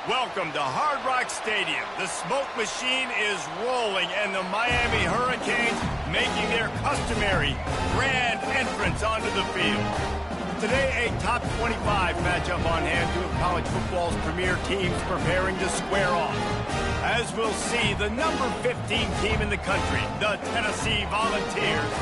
Welcome to Hard Rock Stadium. The smoke machine is rolling, and the Miami Hurricanes making their customary grand entrance onto the field. Today, a top 25 matchup on hand, two of college football's premier teams preparing to square off. As we'll see, the number 15 team in the country, the Tennessee Volunteers,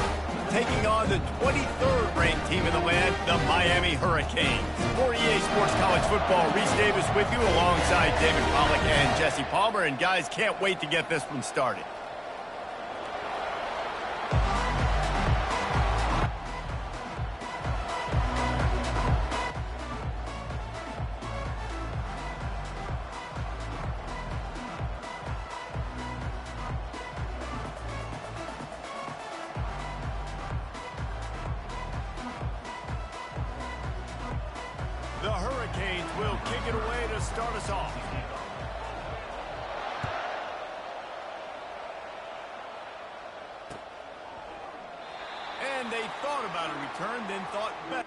taking on the 23rd ranked team in the land, the Miami Hurricanes. For EA Sports College Football, Reese Davis with you alongside David Pollack and Jesse Palmer. And guys, can't wait to get this one started. The Hurricanes will kick it away to start us off. And they thought about a return, then thought better.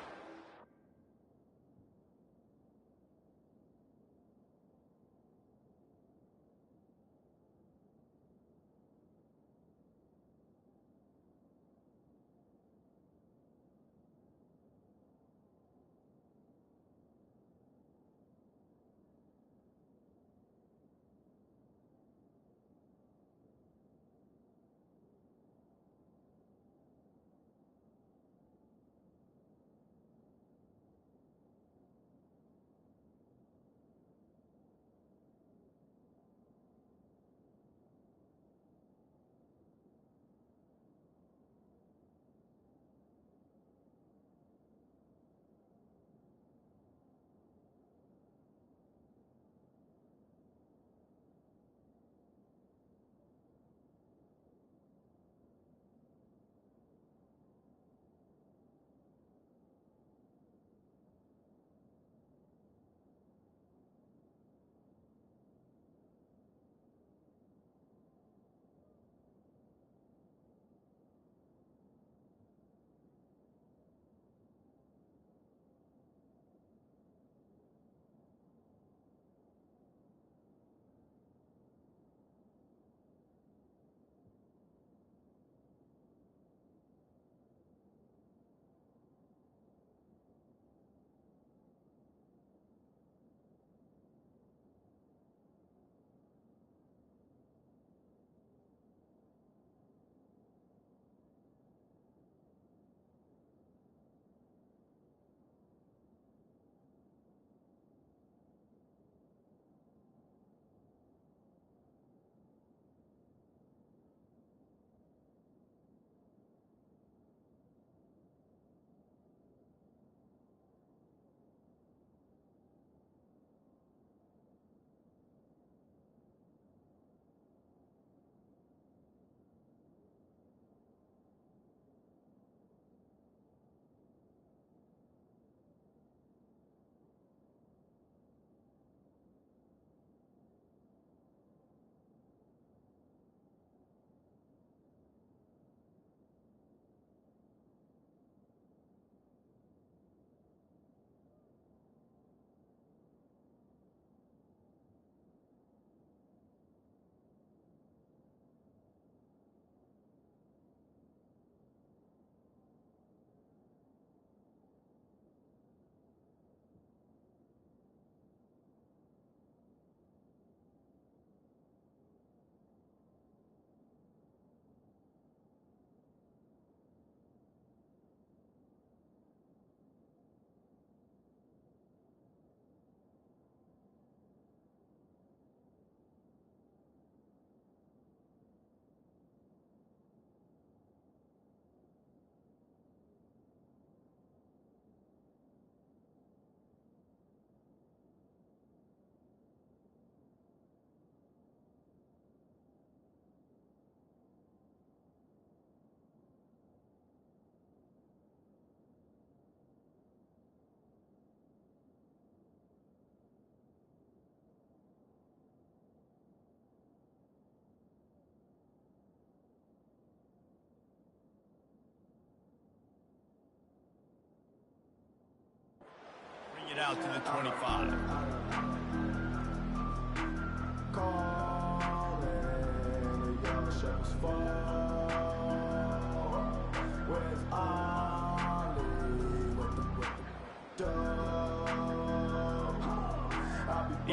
It out to the 25.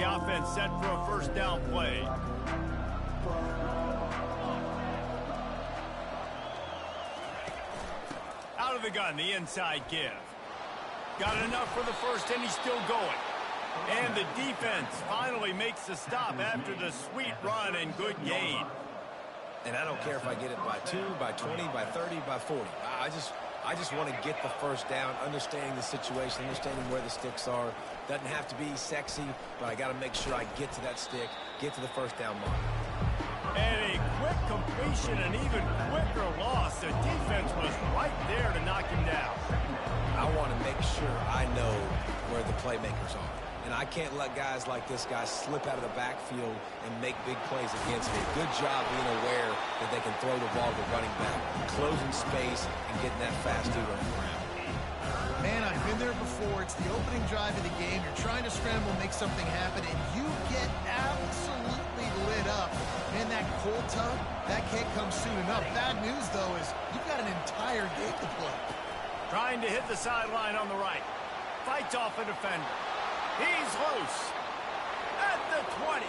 The offense set for a first down play. Out of the gun, the inside give. Got enough for the first, and he's still going. And the defense finally makes the stop after the sweet run and good gain. And I don't care if I get it by 2, by 20, by 30, by 40. I just want to get the first down, understanding the situation, understanding where the sticks are. Doesn't have to be sexy, but I got to make sure I get to that stick, get to the first down mark. And a quick completion, an even quicker loss. The defense was right there to knock him down. I want to make sure I know where the playmakers are. And I can't let guys like this guy slip out of the backfield and make big plays against me. Good job being aware that they can throw the ball to the running back, closing space, and getting that fast dude on the ground. Man, I've been there before. It's the opening drive of the game. You're trying to scramble, make something happen, and you get absolutely lit up. Man, that cold tug, that can't come soon enough. Bad news, though, is you've got an entire game to play. Trying to hit the sideline on the right. Fights off a defender. He's loose at the 20.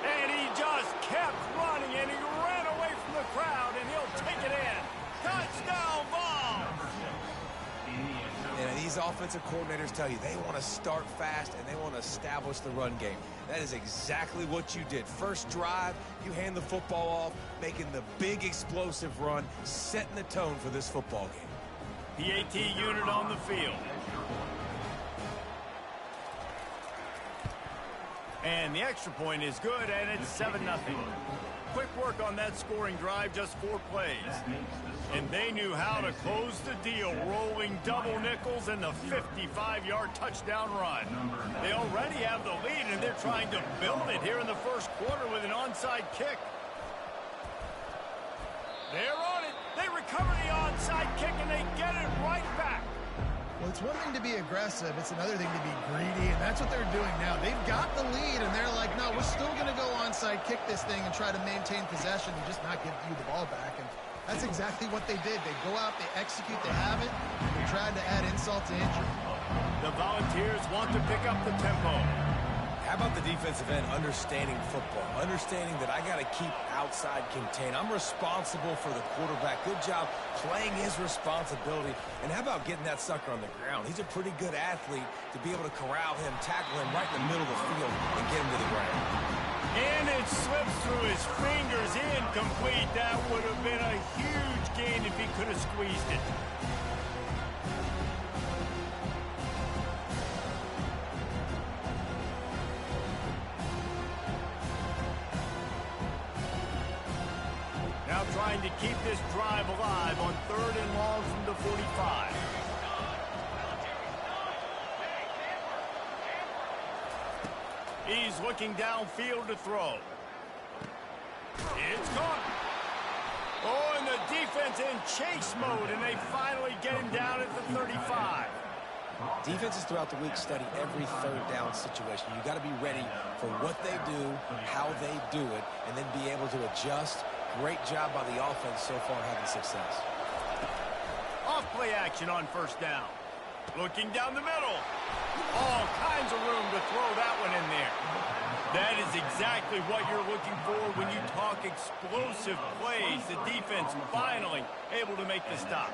And he just kept running, and he ran away from the crowd, and he'll take it in. Touchdown ball! And these offensive coordinators tell you they want to start fast and they want to establish the run game. That is exactly what you did. First drive, you hand the football off, making the big explosive run, setting the tone for this football game. PAT unit on the field. And the extra point is good, and it's 7-0. Quick work on that scoring drive, just 4 plays. And they knew how to close the deal, rolling double nickels and the 55-yard touchdown run. They already have the lead, and they're trying to build it here in the first quarter with an onside kick. They're on it. They recover the onside kick, and they get it right back. Well, it's one thing to be aggressive. It's another thing to be greedy, and that's what they're doing now. They've got the lead, and they're like, no, we're still going to go onside kick this thing and try to maintain possession and just not give you the ball back. And that's exactly what they did. They go out, they execute, they have it, and they tried to add insult to injury. The Volunteers want to pick up the tempo. How about the defensive end understanding football, understanding that I got to keep outside contained. I'm responsible for the quarterback. Good job playing his responsibility. And how about getting that sucker on the ground? He's a pretty good athlete to be able to corral him, tackle him right in the middle of the field, and get him to the ground. And it slips through his fingers, incomplete. That would have been a huge gain if he could have squeezed it. Now trying to keep this drive alive on 3rd and long from the 45. He's looking downfield to throw. It's caught. Oh, and the defense in chase mode, and they finally get him down at the 35. Defenses throughout the week study every 3rd down situation. You got to be ready for what they do, how they do it, and then be able to adjust. Great job by the offense so far having success. Off play action on 1st down. Looking down the middle. All kinds of room to throw that one in there. That is exactly what you're looking for when you talk explosive plays. The defense finally able to make the stop.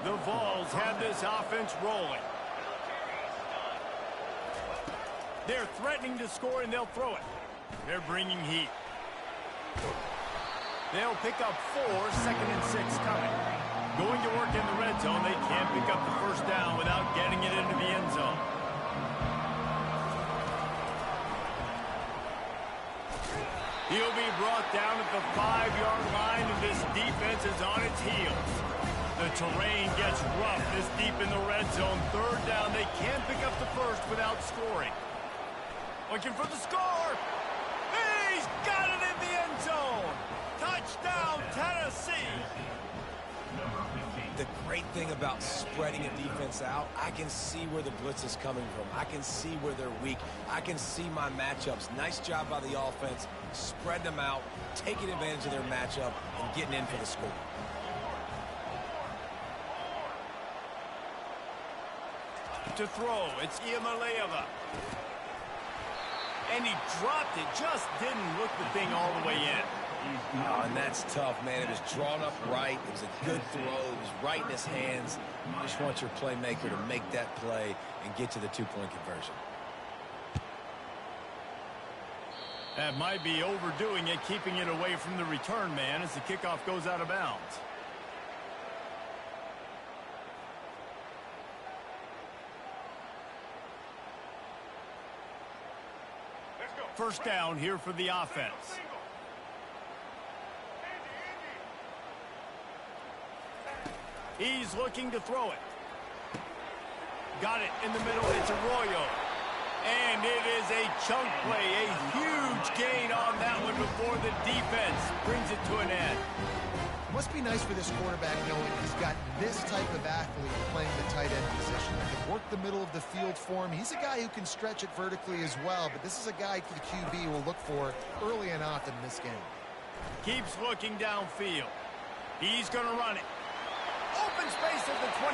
The Vols have this offense rolling. They're threatening to score, and they'll throw it. They're bringing heat. They'll pick up 4, 2nd and 6 coming. Going to work in the red zone, they can't pick up the 1st down without getting it into the end zone. He'll be brought down at the 5-yard line, and this defense is on its heels. The terrain gets rough this deep in the red zone. 3rd down, they can't pick up the 1st without scoring. Looking for the score. He's got it in the end zone. Touchdown, Tennessee. The great thing about spreading a defense out, I can see where the blitz is coming from. I can see where they're weak. I can see my matchups. Nice job by the offense, spreading them out, taking advantage of their matchup, and getting in for the score. To throw, it's Iamaleava. And he dropped it, just didn't look the thing all the way in. Oh, and that's tough, man. It was drawn up right. It was a good throw. It was right in his hands. You just want your playmaker to make that play and get to the two-point conversion. That might be overdoing it, keeping it away from the return man as the kickoff goes out of bounds. First down here for the offense. He's looking to throw it. Got it in the middle. It's Arroyo. And it is a chunk play. A huge gain on that one before the defense brings it to an end. Must be nice for this quarterback knowing he's got this type of athlete playing the tight end position. That can work the middle of the field for him. He's a guy who can stretch it vertically as well, but this is a guy the QB will look for early and often in this game. Keeps looking downfield. He's going to run it. Open space at the 25.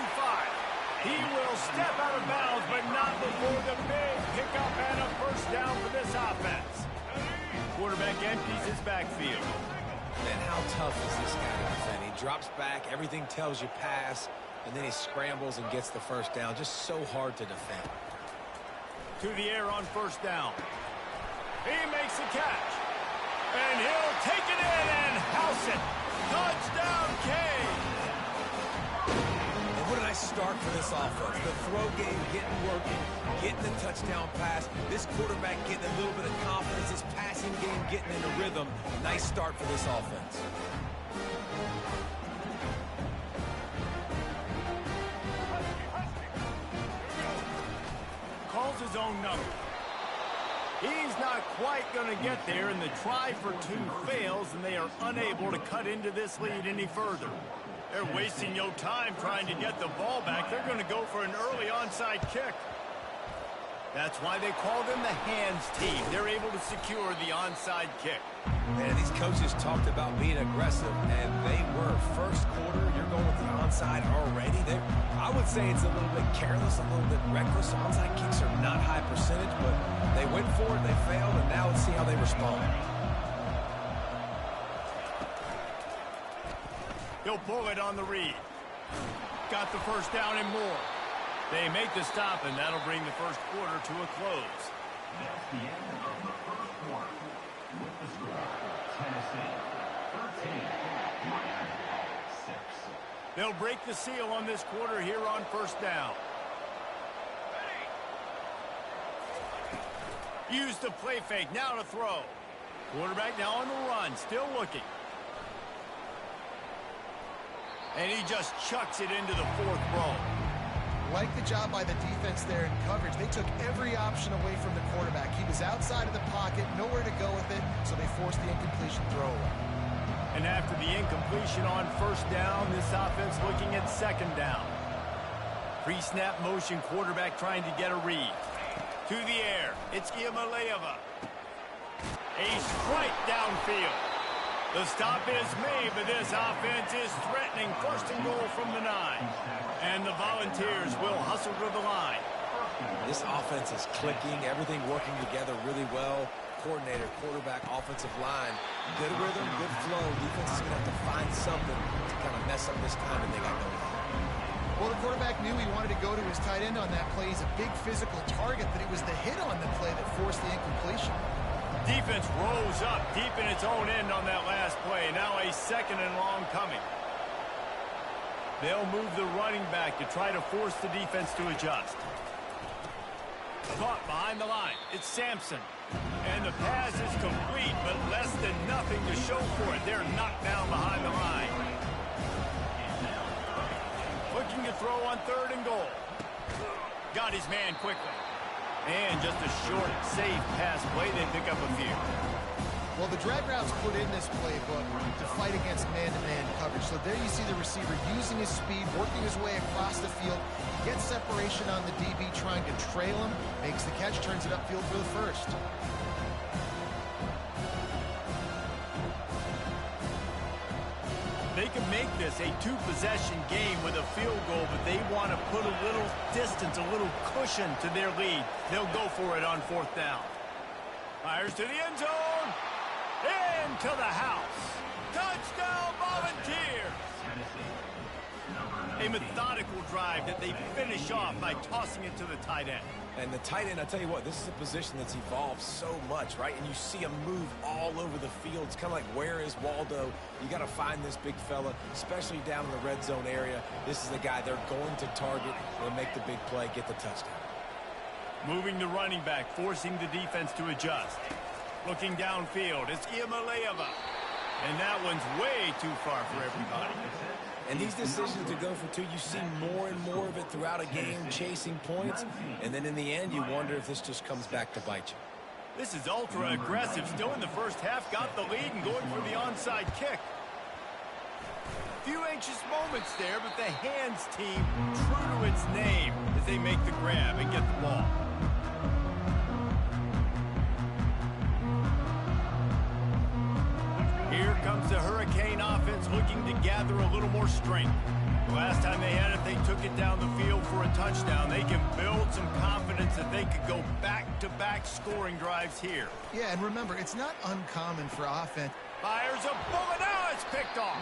He will step out of bounds, but not before the big pickup and a first down for this offense. Quarterback empties his backfield. Man, how tough is this guy to defend? He drops back, everything tells you pass, and then he scrambles and gets the first down. Just so hard to defend. To the air on first down. He makes the catch. And he'll take it in and house it. Touchdown, Cade. And what a nice start for this offense. The throw game getting working, getting the touchdown pass. This quarterback getting a little bit of confidence. His passing game getting into rhythm. Nice start for this offense. Calls his own number. He's not quite going to get there, and the try for two fails, and they are unable to cut into this lead any further. They're wasting no time trying to get the ball back. They're going to go for an early onside kick. That's why they call them the hands team. They're able to secure the onside kick. Man, these coaches talked about being aggressive, and they were. First quarter, you're going with the onside already. I would say it's a little bit careless, a little bit reckless. Onside kicks are not high percentage, but they went for it, they failed, and now let's see how they respond. He'll pull it on the read. Got the first down and more. They make the stop, and that'll bring the first quarter to a close. That's the end of the first quarter. With the score, Tennessee 13, Miami 6. They'll break the seal on this quarter here on first down. Use the play fake, now to throw. Quarterback now on the run, still looking. And he just chucks it into the fourth row. Like the job by the defense there in coverage. They took every option away from the quarterback. He was outside of the pocket, nowhere to go with it, so they forced the incompletion throwaway. And after the incompletion on first down, this offense looking at second down. Pre-snap motion, quarterback trying to get a read. To the air, it's Iamaleava. A strike downfield. The stop is made, but this offense is threatening first and goal from the 9. And the Volunteers will hustle to the line. This offense is clicking, everything working together really well. Coordinator, quarterback, offensive line. Good rhythm, good flow. Defense is going to have to find something to kind of mess up this timing they got going on. Well, the quarterback knew he wanted to go to his tight end on that play. He's a big physical target, but it was the hit on the play that forced the incompletion. Defense rose up deep in its own end on that last play. Now a second and long coming. They'll move the running back to try to force the defense to adjust. Caught behind the line. It's Sampson. And the pass is complete, but less than nothing to show for it. They're knocked down behind the line. Looking to throw on third and goal. Got his man quickly. And just a short, safe pass play. They pick up a few. Well, the drag routes put in this playbook to fight against man-to-man coverage. So there you see the receiver using his speed, working his way across the field, gets separation on the DB trying to trail him, makes the catch, turns it upfield for the first. They can make this a two-possession game with a field goal, but they want to put a little distance, a little cushion to their lead. They'll go for it on fourth down. Fires to the end zone. Into the house. Touchdown, Volunteers. A methodical drive that they finish off by tossing it to the tight end. And the tight end, I tell you what, this is a position that's evolved so much, right? And you see him move all over the field. It's kind of like, where is Waldo? You got to find this big fella, especially down in the red zone area. This is the guy they're going to target. They'll make the big play, get the touchdown. Moving the running back, forcing the defense to adjust. Looking downfield, it's Ncaa. And that one's way too far for everybody. And these decisions to go for two, you see more and more of it throughout a game, chasing points. And then in the end, you wonder if this just comes back to bite you. This is ultra-aggressive. Still in the first half, got the lead and going for the onside kick. Few anxious moments there, but the hands team, true to its name, as they make the grab and get the ball. Here comes the Hurricane offense looking to gather a little more strength. The last time they had it, they took it down the field for a touchdown. They can build some confidence that they could go back-to-back scoring drives here. Yeah, and remember, it's not uncommon for offense. Fires a bullet. Now it's picked off.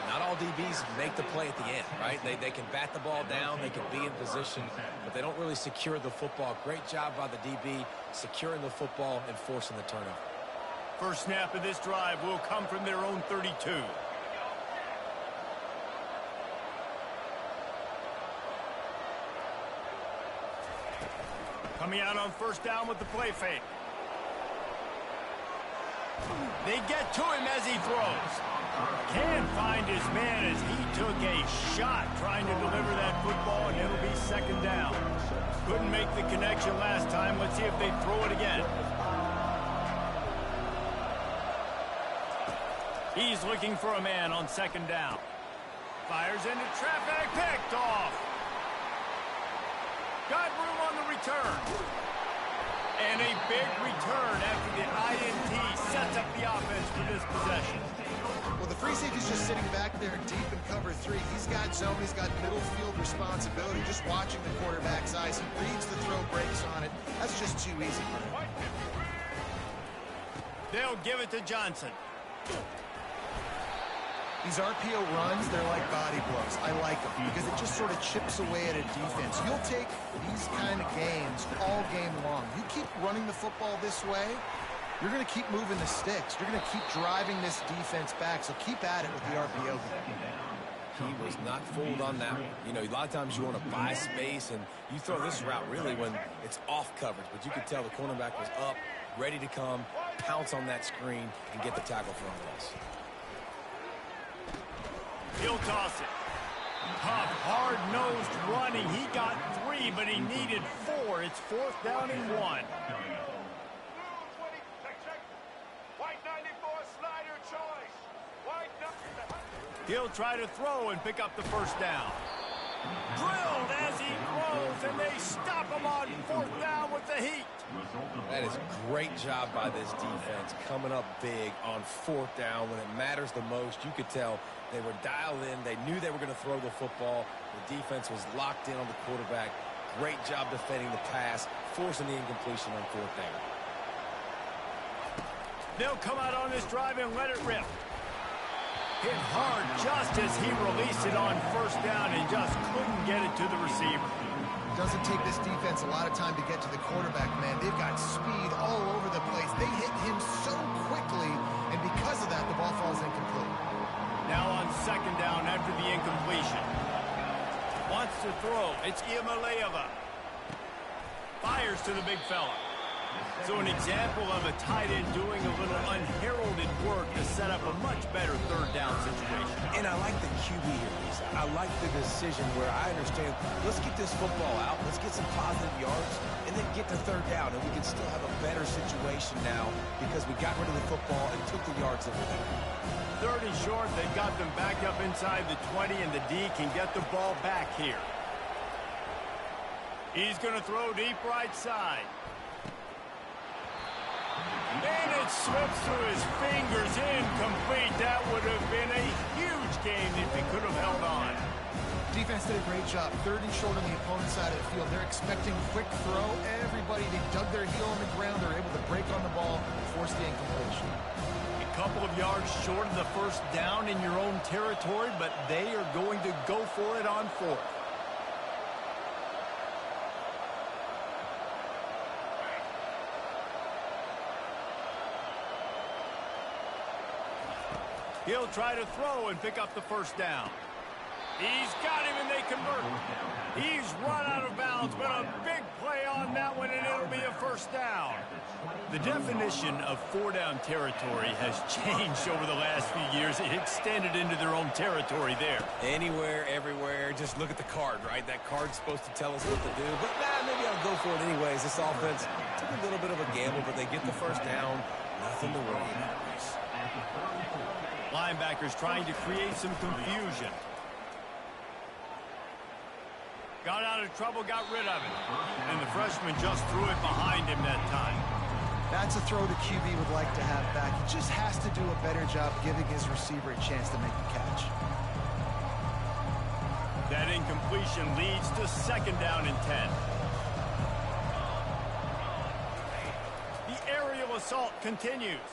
Not all DBs make the play at the end, right? They can bat the ball down, they can be in position, but they don't really secure the football. Great job by the DB securing the football and forcing the turnover. First snap of this drive will come from their own 32. Coming out on first down with the play fake. They get to him as he throws. Can't find his man as he took a shot trying to deliver that football, and it'll be second down. Couldn't make the connection last time. Let's see if they throw it again. He's looking for a man on second down. Fires into traffic, picked off. Got room on the return. And a big return after the INT sets up the offense for this possession. Well, the free safety's just sitting back there deep in cover three. He's got zone, he's got middle field responsibility. Just watching the quarterback's eyes. He reads the throw, breaks on it. That's just too easy for him. They'll give it to Johnson. These RPO runs, they're like body blows. I like them because it just sort of chips away at a defense. You'll take these kind of games all game long. You keep running the football this way, you're going to keep moving the sticks. You're going to keep driving this defense back, so keep at it with the RPO. He was not fooled on that one. You know, a lot of times you want to buy space, and you throw this route really when it's off coverage. But you could tell the cornerback was up, ready to come, pounce on that screen, and get the tackle for a loss. He'll toss it. Tough, hard-nosed running. He got 3, but he needed 4. It's fourth down and 1. He'll try to throw and pick up the first down. Drilled as he throws, and they stop him on fourth down with the heat. That is a great job by this defense, coming up big on fourth down when it matters the most. You could tell they were dialed in. They knew they were going to throw the football. The defense was locked in on the quarterback. Great job defending the pass, forcing the incompletion on fourth down. They'll come out on this drive and let it rip. Hit hard just as he released it on first down and just couldn't get it to the receiver. Doesn't take this defense a lot of time to get to the quarterback, man. They've got speed all over the place. They hit him so quickly, and because of that, the ball falls incomplete. Now on second down after the incompletion. Wants to throw. It's Ncaa. Fires to the big fella. So an example of a tight end doing a little unheralded work to set up a much better third down situation. And I like the QB here, Lisa. I like the decision where I understand, let's get this football out, let's get some positive yards, and then get to third down, and we can still have a better situation now because we got rid of the football and took the yards that were there. Third and short, they got them back up inside the 20, and the D can get the ball back here. He's going to throw deep right side. And it slips through his fingers, incomplete. That would have been a huge game if he could have held on. defense did a great job. 3rd and short on the opponent's side of the field. They're expecting quick throw. Everybody, they dug their heel on the ground. They're able to break on the ball, force the incompletion. A couple of yards short of the first down in your own territory, but they are going to go for it on 4th. He'll try to throw and pick up the first down. He's got him, and they convert. He's run out of bounds, but a big play on that one, and it'll be a first down. The definition of 4-down territory has changed over the last few years. It extended into their own territory there. Anywhere, everywhere. Just look at the card, right? That card's supposed to tell us what to do. But maybe I'll go for it anyways. This offense took a little bit of a gamble, but they get the first down. Nothing to worry about. Linebackers trying to create some confusion. Got out of trouble, got rid of it. And the freshman just threw it behind him that time. That's a throw the QB would like to have back. He just has to do a better job giving his receiver a chance to make the catch. That incompletion leads to 2nd down and 10. The aerial assault continues.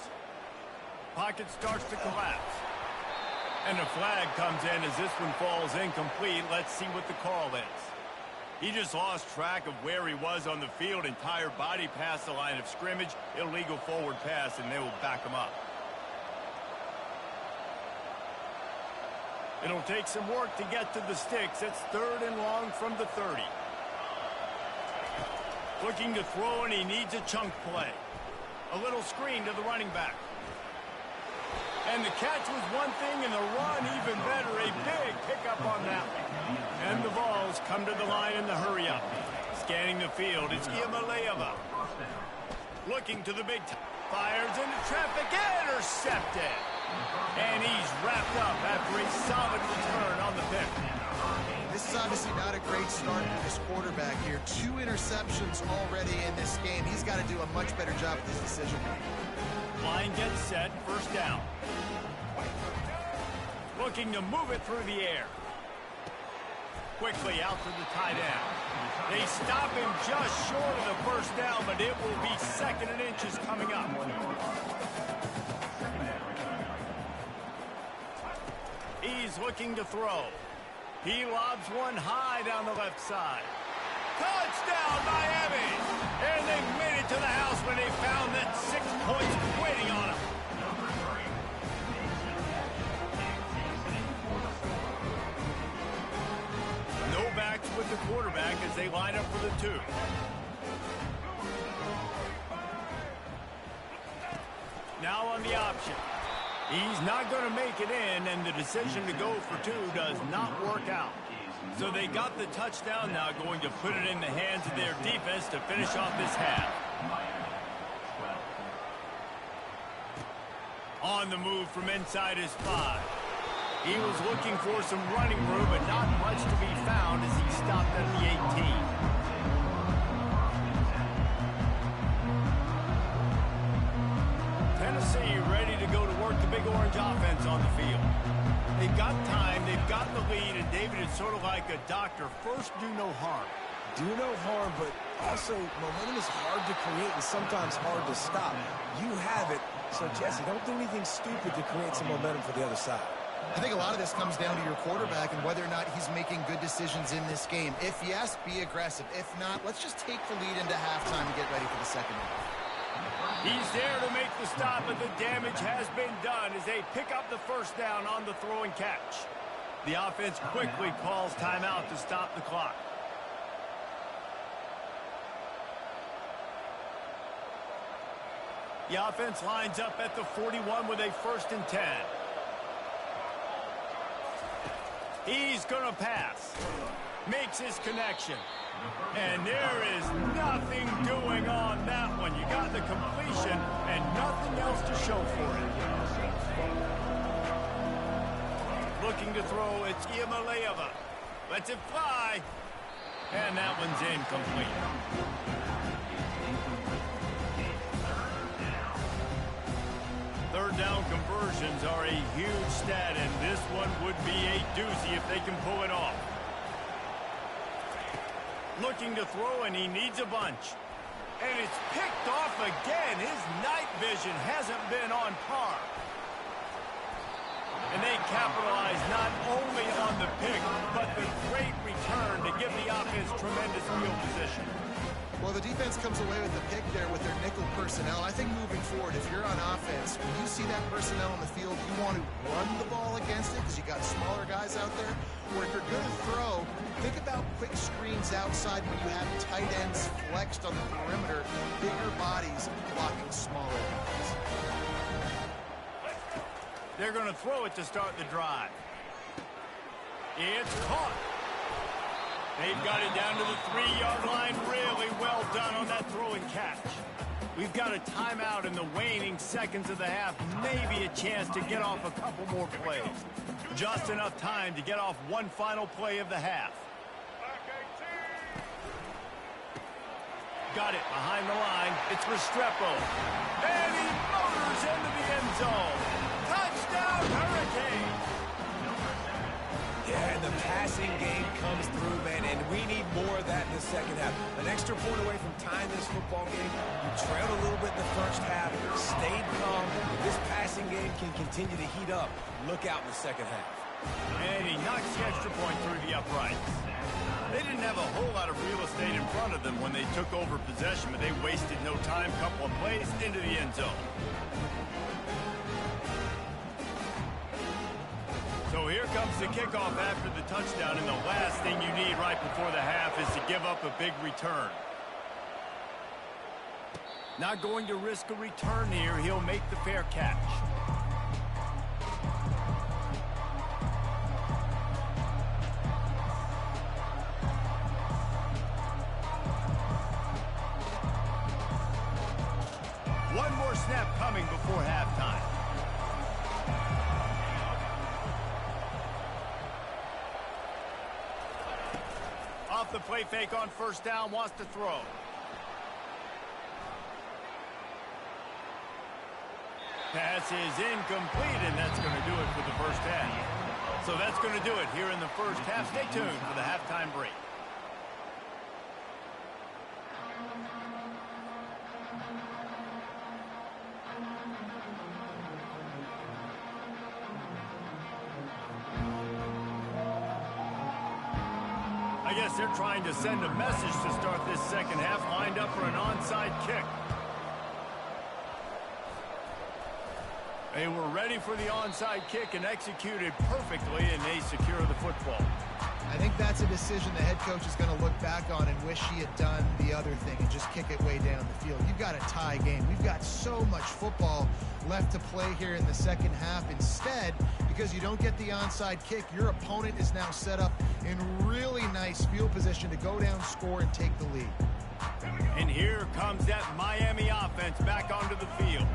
Pocket starts to collapse. And a flag comes in as this one falls incomplete. Let's see what the call is. He just lost track of where he was on the field. Entire body past the line of scrimmage. Illegal forward pass, and they will back him up. It'll take some work to get to the sticks. It's 3rd and long from the 30. Looking to throw, and he needs a chunk play. A little screen to the running back. And the catch was one thing, and the run even better. A big pickup on that one. And the Vols come to the line in the hurry-up. Scanning the field, it's Ncaa. Looking to the big fires into traffic, intercepted. And he's wrapped up after a solid return on the pick. This is obviously not a great start for this quarterback here. 2 interceptions already in this game. He's got to do a much better job with this decision. Line gets set, first down. Looking to move it through the air. Quickly out to the tight end. They stop him just short of the first down, but it will be 2nd and inches coming up. He's looking to throw. He lobs one high down the left side. Touchdown, Miami! And they made it to the house when they found that 6 points waiting on them. No backs with the quarterback as they line up for the 2. Now on the option. He's not going to make it in, and the decision to go for 2 does not work out. So they got the touchdown, now going to put it in the hands of their defense to finish off this half. On the move from inside his 5. He was looking for some running room, but not much to be found as he stopped at the 18. Tennessee ready to go to work the Big Orange offense on the field. They've got time, they've got the lead, and David, is sort of like a doctor. First, do no harm. Do no harm, but also momentum is hard to create and sometimes hard to stop. You have it, so Jesse, don't do anything stupid to create some momentum for the other side. I think a lot of this comes down to your quarterback and whether or not he's making good decisions in this game. If yes, be aggressive. If not, let's just take the lead into halftime and get ready for the second half. He's there to make the stop, but the damage has been done as they pick up the first down on the throw and catch. The offense quickly calls timeout to stop the clock. The offense lines up at the 41 with a 1st and 10. He's going to pass. Makes his connection. And there is nothing doing on that one. You got the completion and nothing else to show for it. Looking to throw, it's Ncaa. Lets it fly. And that one's incomplete. Third down conversions are a huge stat, and this one would be a doozy if they can pull it off. Looking to throw, and he needs a bunch. And it's picked off again. His night vision hasn't been on par. And they capitalize not only on the pick, but the great return to give the offense tremendous field position. Well, the defense comes away with the pick there with their nickel personnel. I think moving forward, if you're on offense, when you see that personnel on the field, you want to run the ball against it because you got smaller guys out there. Or if you're going to throw, think about quick screens outside when you have tight ends flexed on the perimeter, bigger bodies blocking smaller guys. They're going to throw it to start the drive. It's caught. They've got it down to the 3-yard line. Really well done on that throw and catch. We've got a timeout in the waning seconds of the half. Maybe a chance to get off a couple more plays. Just enough time to get off one final play of the half. Got it behind the line. It's Restrepo. And he motors into the end zone. Touchdown, Hurricane! Yeah, and the passing game comes through, man, and we need more of that in the second half. An extra point away from tying this football game. You trailed a little bit in the first half, stayed calm. This passing game can continue to heat up. Look out in the second half. And he knocks the extra point through the uprights. They didn't have a whole lot of real estate in front of them when they took over possession, but they wasted no time. Couple of plays into the end zone. So here comes the kickoff after the touchdown, and the last thing you need right before the half is to give up a big return. Not going to risk a return here. He'll make the fair catch. One more snap coming before halftime. Off the play fake on first down, wants to throw. Pass is incomplete, and that's going to do it for the first half. So that's going to do it here in the first half. Stay tuned for the halftime break. I guess they're trying to send a message to start this second half, lined up for an onside kick. They were ready for the onside kick and executed perfectly, and they secure the football. I think that's a decision the head coach is going to look back on and wish he had done the other thing and just kick it way down the field. You've got a tie game. We've got so much football left to play here in the second half. Instead, because you don't get the onside kick, your opponent is now set up in really nice field position to go down, score, and take the lead. And here comes that Miami offense back onto the field.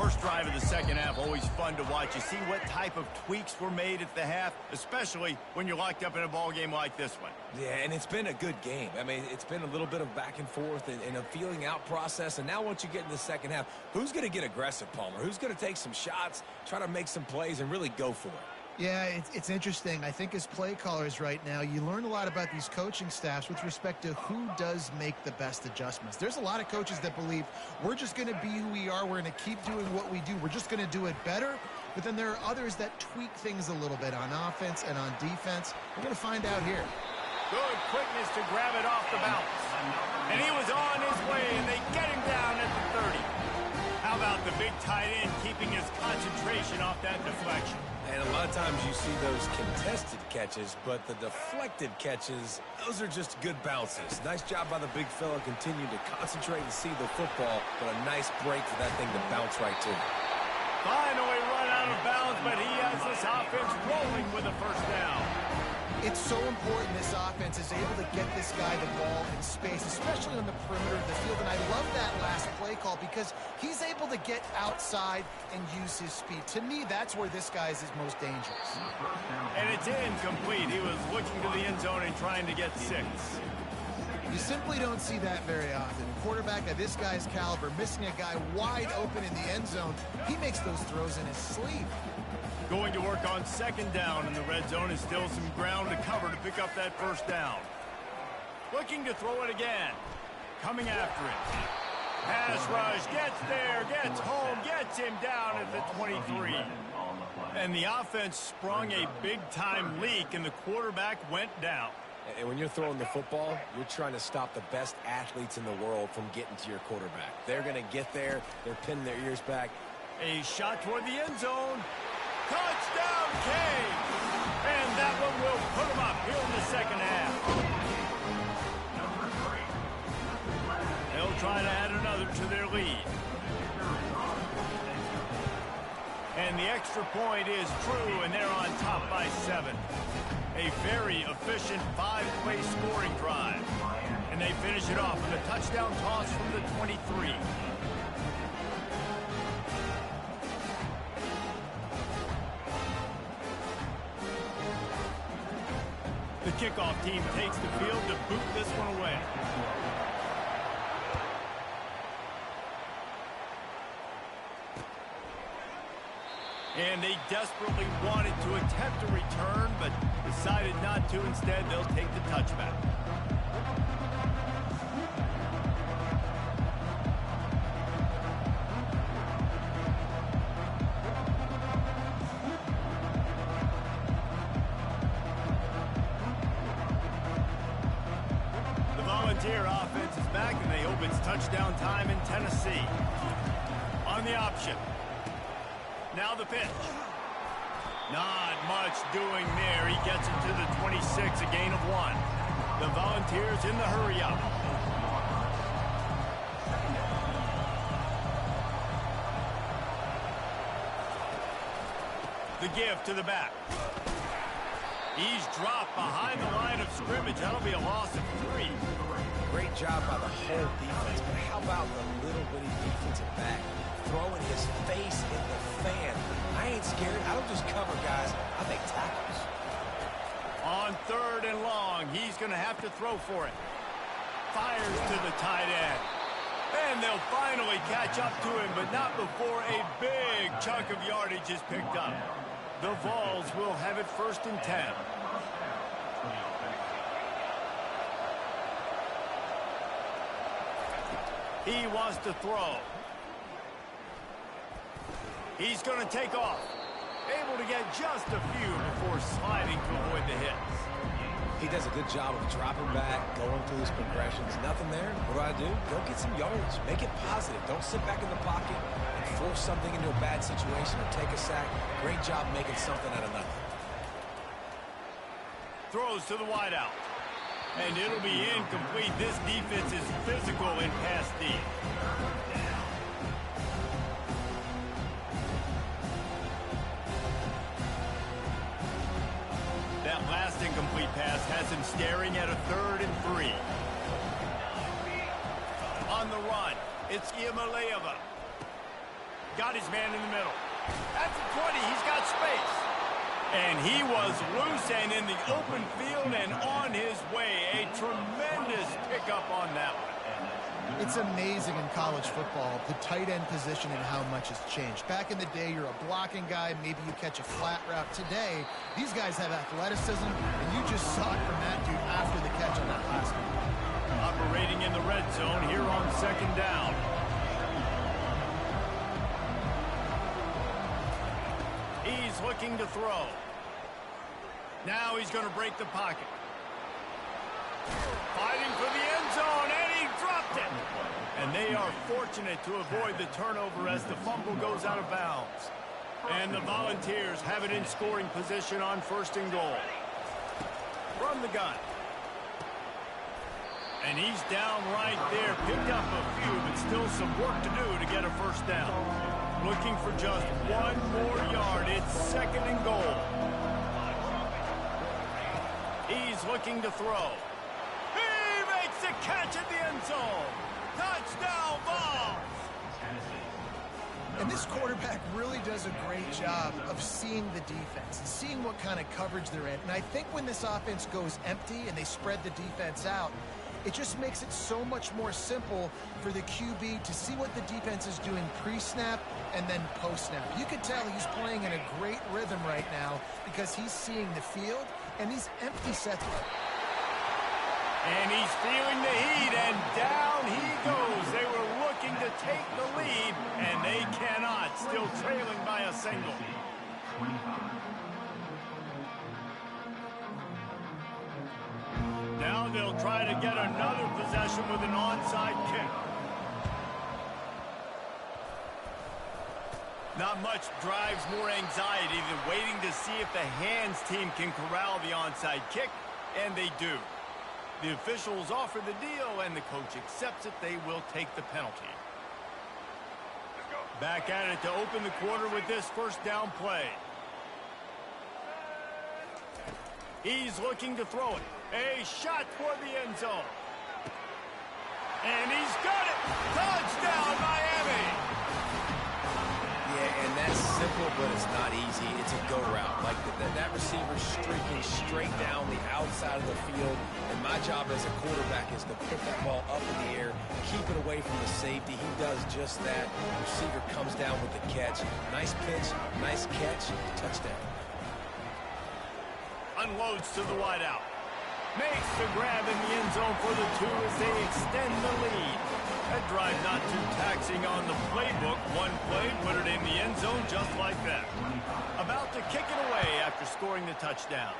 First drive of the second half, always fun to watch. You see what type of tweaks were made at the half, especially when you're locked up in a ball game like this one. Yeah, and it's been a good game. I mean, it's been a little bit of back and forth and a feeling out process. And now once you get in the second half, who's going to get aggressive, Palmer? Who's going to take some shots, try to make some plays, and really go for it? Yeah, it's interesting. I think as play callers right now, you learn a lot about these coaching staffs with respect to who does make the best adjustments. There's a lot of coaches that believe we're just going to be who we are. We're going to keep doing what we do. We're just going to do it better. But then there are others that tweak things a little bit on offense and on defense. We're going to find out here. Good quickness to grab it off the bounce. And he was on his way, and they get him down at the 30. How about the big tight end keeping his concentration off that deflection? And a lot of times you see those contested catches, but the deflected catches, those are just good bounces. Nice job by the big fella, continue to concentrate and see the football, but a nice break for that thing to bounce right to. Finally run out of bounds, but he has this offense rolling with a first down. It's so important this offense is able to get this guy the ball in space, especially on the perimeter of the field. And I love that last play call because he's able to get outside and use his speed. To me, that's where this guy is his most dangerous. And it's incomplete. He was looking to the end zone and trying to get 6. You simply don't see that very often. A quarterback of this guy's caliber missing a guy wide open in the end zone, he makes those throws in his sleep. Going to work on second down in the red zone is still some ground to cover to pick up that first down. Looking to throw it again. Coming after it. Pass rush, gets there, gets home, gets him down at the 23. And the offense sprung a big-time leak, and the quarterback went down. And when you're throwing the football, you're trying to stop the best athletes in the world from getting to your quarterback. They're going to get there. They're pinning their ears back. A shot toward the end zone. Touchdown, Cage! And that one will put them up here in the second half. They'll try to add another to their lead. And the extra point is true, and they're on top by 7. A very efficient 5-play scoring drive. And they finish it off with a touchdown toss from the 23. The kickoff team takes the field to boot this one away. And they desperately wanted to attempt a return, but decided not to. Instead, they'll take the touchback. The Volunteer offense is back, and they hope it's touchdown time in Tennessee. On the option. Now the pitch. Not much doing there. He gets it to the 26, a gain of 1. The Volunteers in the hurry up. The give to the back. He's dropped behind the line of scrimmage. That'll be a loss of 3. Great job by the whole defense, but how about the little bitty defensive back throwing his face in the fan? I ain't scared. I don't just cover guys. I make tackles. On 3rd and long, he's going to have to throw for it. Fires to the tight end. And they'll finally catch up to him, but not before a big chunk of yardage is picked up. The Vols will have it 1st and 10. He wants to throw. He's going to take off. Able to get just a few before sliding to avoid the hits. He does a good job of dropping back, going through his progressions. Nothing there. What do? Go get some yards. Make it positive. Don't sit back in the pocket and force something into a bad situation or take a sack. Great job making something out of nothing. Throws to the wideout. And it'll be incomplete. This defense is physical in pass D. That last incomplete pass has him staring at a 3rd and 3. On the run, it's Ncaa. Got his man in the middle. At the 20, he's got space. And he was loose and in the open field and on his way. A tremendous pickup on that one. It's amazing in college football, the tight end position and how much has changed. Back in the day, you're a blocking guy. Maybe you catch a flat route. Today, these guys have athleticism, and you just saw it from that dude after the catch on that last one. Operating in the red zone here on 2nd down. He's looking to throw. Now he's going to break the pocket. Fighting for the end zone, and he dropped it. And they are fortunate to avoid the turnover as the fumble goes out of bounds. And the Volunteers have it in scoring position on 1st and goal. From the gun. And he's down right there. Picked up a few, but still some work to do to get a 1st down. Looking for just 1 more yard. It's 2nd and goal. He's looking to throw. He makes a catch at the end zone. Touchdown, Vols! And this quarterback really does a great job of seeing the defense and seeing what kind of coverage they're in. And I think when this offense goes empty and they spread the defense out, it just makes it so much more simple for the QB to see what the defense is doing pre-snap and then post-snap. You can tell he's playing in a great rhythm right now because he's seeing the field and these empty sets. And he's feeling the heat, and down he goes. They were looking to take the lead, and they cannot. Still trailing by a single. Now they'll try to get another possession with an onside kick. Not much drives more anxiety than waiting to see if the hands team can corral the onside kick, and they do. The officials offer the deal, and the coach accepts it. They will take the penalty. Back at it to open the quarter with this first down play. He's looking to throw it. A shot toward the end zone. And he's got it. Touchdown, Miami. Yeah, and that's simple, but it's not easy. It's a go route. Like that receiver's streaking straight down the outside of the field, and my job as a quarterback is to put that ball up in the air, keep it away from the safety. He does just that. The receiver comes down with the catch. Nice pitch, nice catch, touchdown. Unloads to the wideout. Makes the grab in the end zone for the 2 as they extend the lead. That drive not too taxing on the playbook. One play, put it in the end zone just like that. About to kick it away after scoring the touchdown.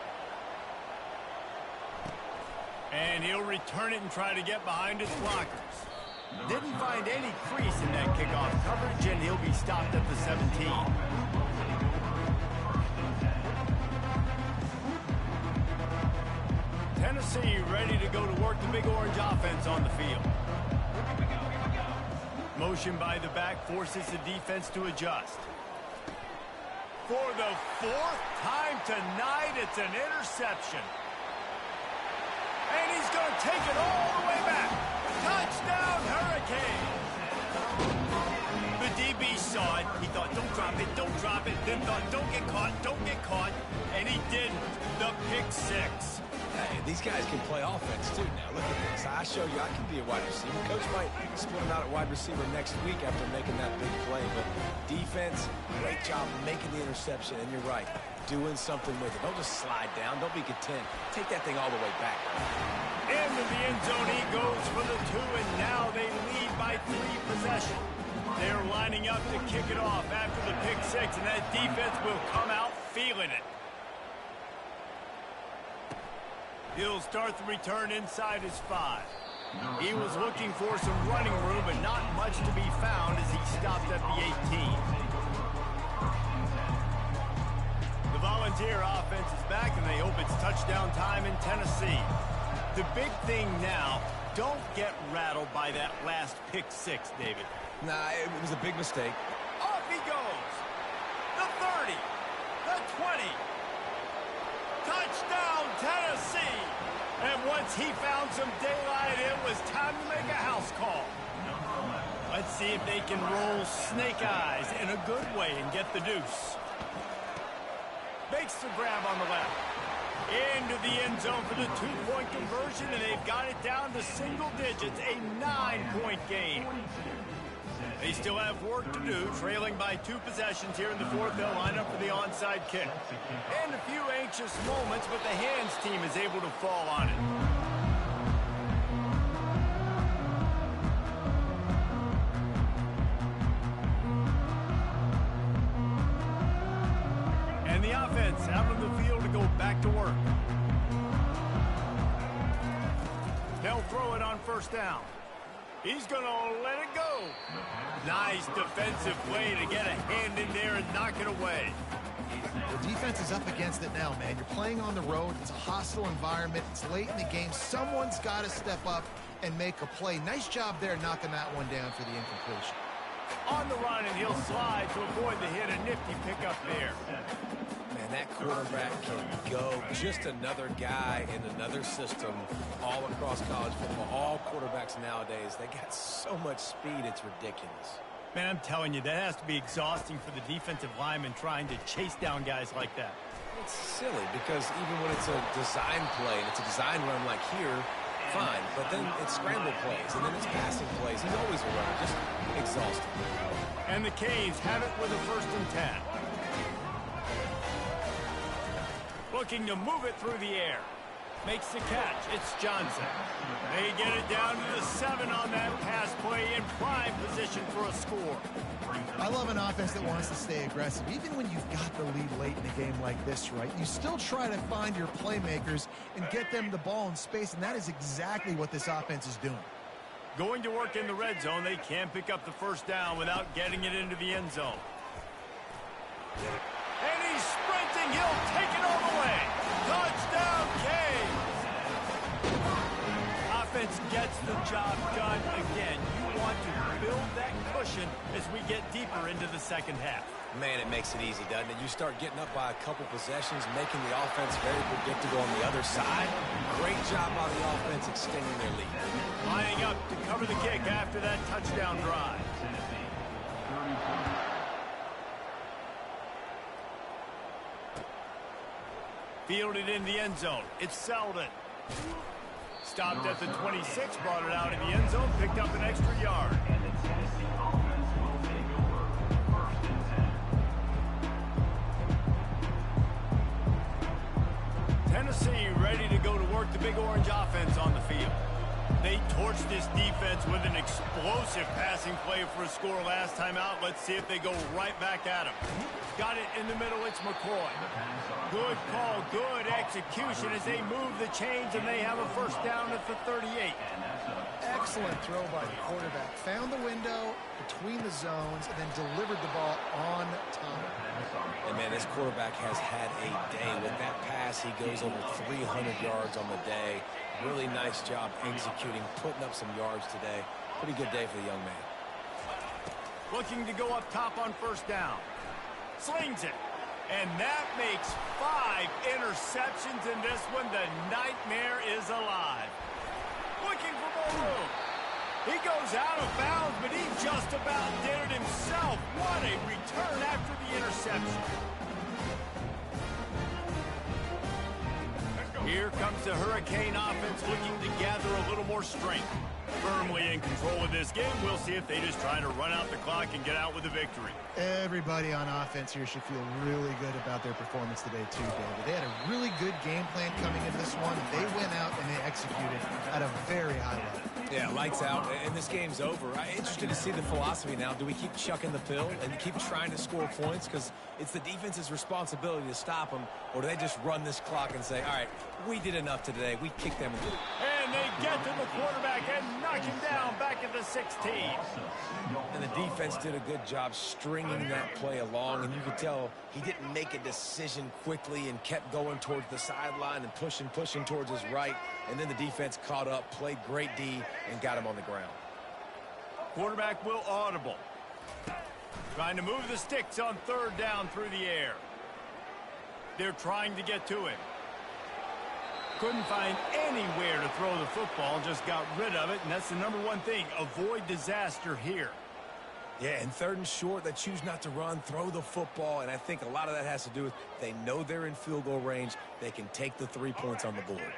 And he'll return it and try to get behind his blockers. Didn't find any crease in that kickoff coverage, and he'll be stopped at the 17. Tennessee ready to go to work the Big Orange offense on the field. Motion by the back forces the defense to adjust. For the 4th time tonight, it's an interception. And he's going to take it all the way back. Touchdown, Hurricanes. The DB saw it. He thought, don't drop it. Then thought, don't get caught. And he didn't. The pick 6. Hey, these guys can play offense, too. Now, look at this. I show you I can be a wide receiver. Coach might split him out at wide receiver next week after making that big play. But defense, great job making the interception. And you're right, doing something with it. Don't just slide down. Don't be content. Take that thing all the way back. Into the end zone he goes for the 2, and now they lead by 3 possessions. They're lining up to kick it off after the pick 6, and that defense will come out feeling it. He'll start the return inside his 5. He was looking for some running room, but not much to be found as he stopped at the 18. The Volunteer offense is back, and they hope it's touchdown time in Tennessee. The big thing now, don't get rattled by that last pick 6, David. Nah, it was a big mistake. Off he goes. The 30. The 20. Touchdown, Tennessee! And once he found some daylight, it was time to make a house call. Let's see if they can roll snake eyes in a good way and get the deuce. Makes the grab on the left. Into the end zone for the 2-point conversion, and they've got it down to single digits, a 9-point game. They still have work to do, trailing by 2 possessions here in the 4th. They'll line up for the onside kick. And a few anxious moments, but the hands team is able to fall on it. And the offense out on the field to go back to work. They'll throw it on 1st down. He's going to let it go. Nice defensive play to get a hand in there and knock it away. The defense is up against it now, man. You're playing on the road. It's a hostile environment. It's late in the game. Someone's got to step up and make a play. Nice job there knocking that one down for the incompletion. On the run, and he'll slide to avoid the hit. A nifty pickup there. Man, that quarterback can go. Just another guy in another system all across college football. All quarterbacks nowadays, they got so much speed, it's ridiculous. Man, I'm telling you, that has to be exhausting for the defensive lineman trying to chase down guys like that. It's silly because even when it's a design play and it's a design run like here, fine. But then it's scramble plays and then it's passing plays. He's always a runner, just exhausting. And the Canes have it with a 1st and 10. Looking to move it through the air. Makes the catch. It's Johnson. They get it down to the 7 on that pass play in prime position for a score. I love an offense that wants to stay aggressive. Even when you've got the lead late in a game like this, right, you still try to find your playmakers and get them the ball in space, and that is exactly what this offense is doing. Going to work in the red zone, they can't pick up the first down without getting it into the end zone. And he's sprinting. He'll take it all the way. Touchdown, Canes. Offense gets the job done again. You want to build that cushion as we get deeper into the second half. Man, it makes it easy, doesn't it? You start getting up by a couple possessions, making the offense very predictable on the other side. Great job by the offense extending their lead. Lining up to cover the kick after that touchdown drive. Fielded in the end zone. It's Selden. Stopped at the 26, brought it out in the end zone, picked up an extra yard. And the Tennessee offense will take over 1st and 10. Tennessee ready to go to work the Big Orange offense on the field. They torched this defense with an explosive passing play for a score last time out. Let's see if they go right back at him. Got it in the middle. It's McCoy. Good call, good execution as they move the chains, and they have a first down at the 38. Excellent throw by the quarterback. Found the window between the zones and then delivered the ball on time. And, man, this quarterback has had a day. With that pass, he goes over 300 yards on the day. Really nice job executing, putting up some yards today. Pretty good day for the young man. Looking to go up top on first down. Slings it. And that makes 5 interceptions in this one. The nightmare is alive. Looking for more room. He goes out of bounds, but he just about did it himself. What a return after the interception. Here comes the Hurricane offense looking to gather a little more strength. Firmly in control of this game. We'll see if they just try to run out the clock and get out with a victory. Everybody on offense here should feel really good about their performance today too, David. They had a really good game plan coming into this one. They went out and they executed at a very high level. Yeah, lights out, and this game's over. I'm interested to see the philosophy now. Do we keep chucking the pill and keep trying to score points because it's the defense's responsibility to stop them, or do they just run this clock and say, all right, we did enough today. We kicked them. And they get to the quarterback and knock him down back at the 16. And the defense did a good job stringing that play along, and you could tell he didn't make a decision quickly and kept going towards the sideline and pushing towards his right, and then the defense caught up, played great D, and got him on the ground. Quarterback will audible. Trying to move the sticks on third down through the air. They're trying to get to him. Couldn't find anywhere to throw the football, just got rid of it, and that's the number one thing. Avoid disaster here. Yeah, and 3rd and short, they choose not to run, throw the football, and I think a lot of that has to do with they know they're in field goal range. They can take the 3 points on the board.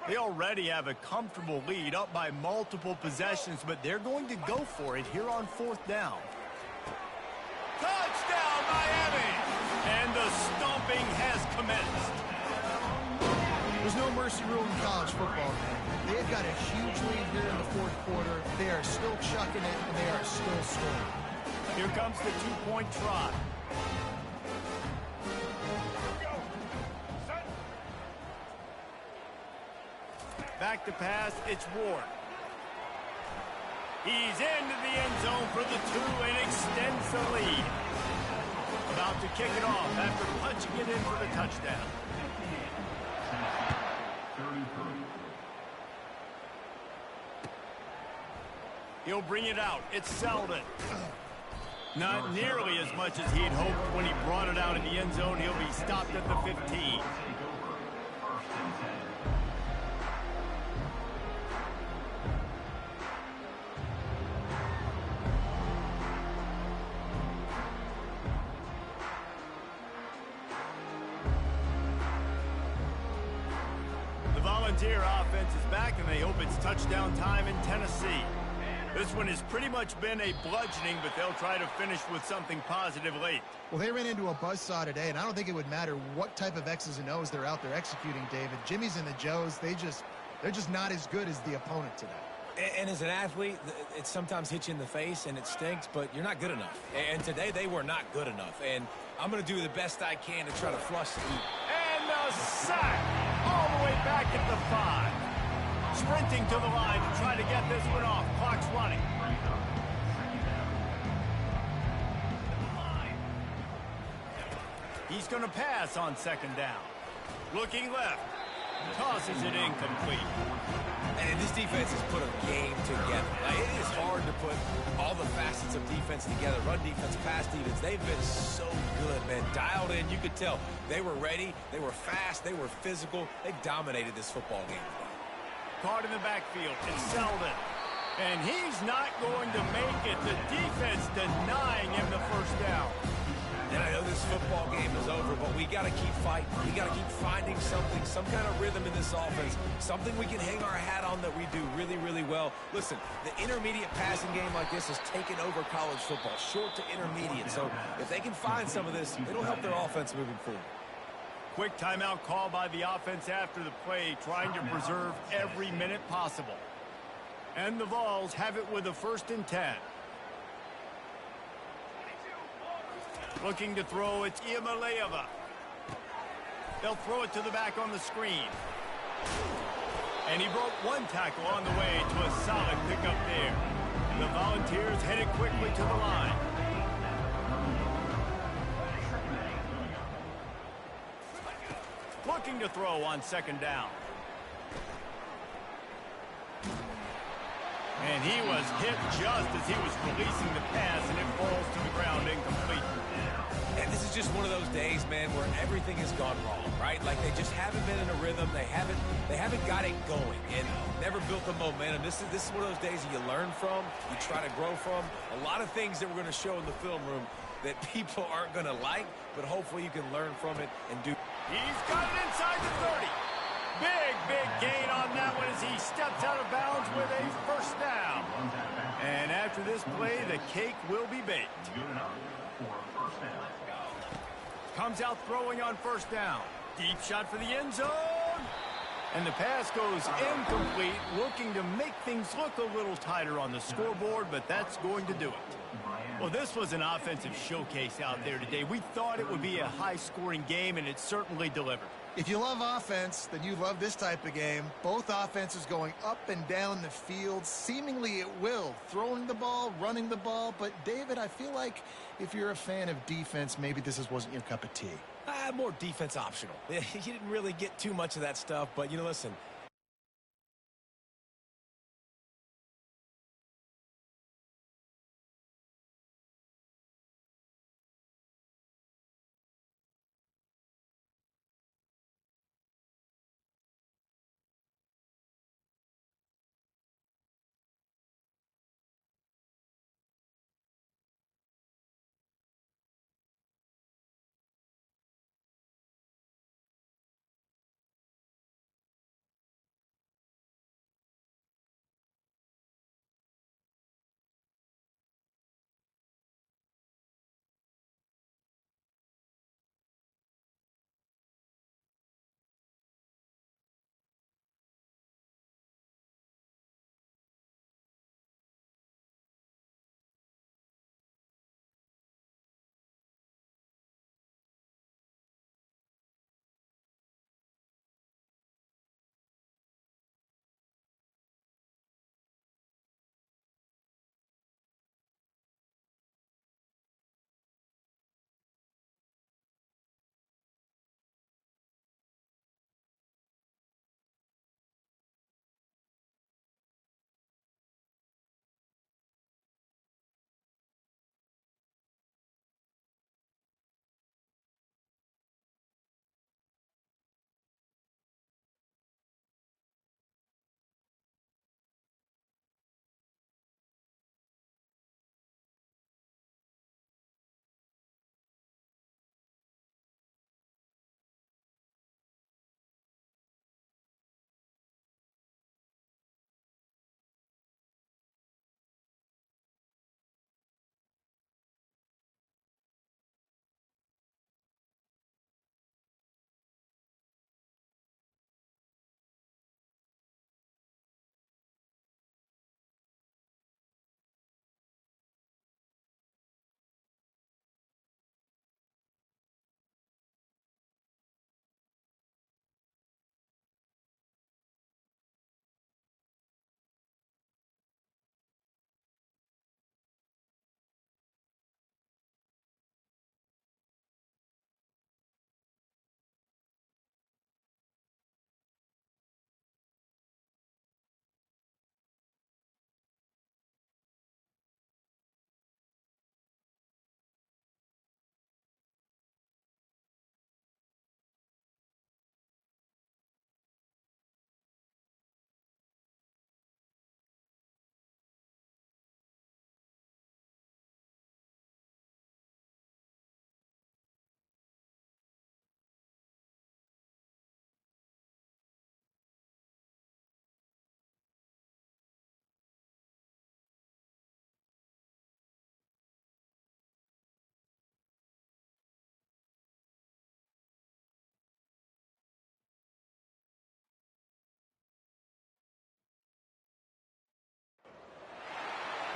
They already have a comfortable lead up by multiple possessions, but they're going to go for it here on 4th down. Touchdown, Miami! And the stomping has commenced. There's no mercy rule in college football, man. They've got a huge lead here in the 4th quarter. They are still chucking it, and they are still scoring. Here comes the 2-point try. Back to pass, it's Ward. He's into the end zone for the 2 and extends the lead. About to kick it off after punching it in for the touchdown. He'll bring it out. It's Selden. Not nearly as much as he'd hoped when he brought it out in the end zone. He'll be stopped at the 15. The Volunteer offense is back, and they hope it's touchdown time in Tennessee. This one has pretty much been a bludgeoning, but they'll try to finish with something positive late. Well, they ran into a buzzsaw today, and I don't think it would matter what type of X's and O's they're out there executing, David. Jimmy's and the Joes, they're just not as good as the opponent today. And as an athlete, it sometimes hits you in the face, and it stinks, but you're not good enough. And today, they were not good enough. And I'm going to do the best I can to try to flush the heat. And a sack all the way back at the 5. Sprinting to the line to try to get this one off. Clock's running. He's going to pass on second down. Looking left. Tosses it incomplete. And this defense has put a game together. Like, it is hard to put all the facets of defense together. Run defense, pass defense. They've been so good, man. Dialed in. You could tell they were ready. They were fast. They were physical. They dominated this football game. Caught in the backfield. It's Selden. And he's not going to make it. The defense denying him the first down. And I know this football game is over, but we got to keep fighting. We got to keep finding something, some kind of rhythm in this offense, something we can hang our hat on that we do really, really well. Listen, the intermediate passing game like this has taken over college football, short to intermediate. So if they can find some of this, it'll help their offense moving forward. Quick timeout call by the offense after the play, trying to preserve every minute possible. And the Vols have it with a 1st and 10. Looking to throw, it's Iamaleava. They'll throw it to the back on the screen. And he broke one tackle on the way to a solid pickup there. The Volunteers headed quickly to the line. Looking to throw on second down. And he was hit just as he was releasing the pass, and it falls to the ground incomplete. And this is just one of those days, man, where everything has gone wrong, right? Like they just haven't been in a rhythm. They haven't got it going and never built the momentum. This is one of those days that you learn from, you try to grow from. A lot of things that we're going to show in the film room that people aren't going to like, but hopefully you can learn from it and do. He's got it inside the 30. Big gain on that one as he steps out of bounds with a first down. And after this play, the cake will be baked. Comes out throwing on first down. Deep shot for the end zone. And the pass goes incomplete, looking to make things look a little tighter on the scoreboard, but that's going to do it. Well, this was an offensive showcase out there today. We thought it would be a high-scoring game, and it certainly delivered. If you love offense, then you love this type of game. Both offenses going up and down the field, seemingly at will, throwing the ball, running the ball. But, David, I feel like if you're a fan of defense, maybe this wasn't your cup of tea. More defense optional. You didn't really get too much of that stuff, but, listen,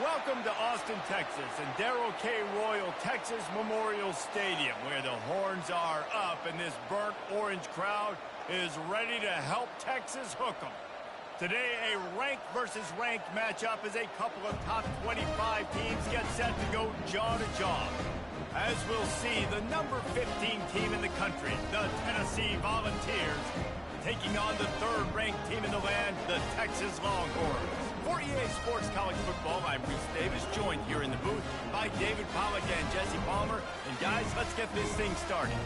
Welcome to Austin, Texas, and Darrell K. Royal Texas Memorial Stadium, where the horns are up and this burnt orange crowd is ready to help Texas hook 'em. Today, a ranked versus ranked matchup as a couple of top 25 teams get set to go jaw to jaw. As we'll see, the number 15 team in the country, the Tennessee Volunteers, taking on the third-ranked team in the land, the Texas Longhorns. For EA Sports College Football, I'm Reese Davis, joined here in the booth by David Pollack and Jesse Palmer. And guys, let's get this thing started.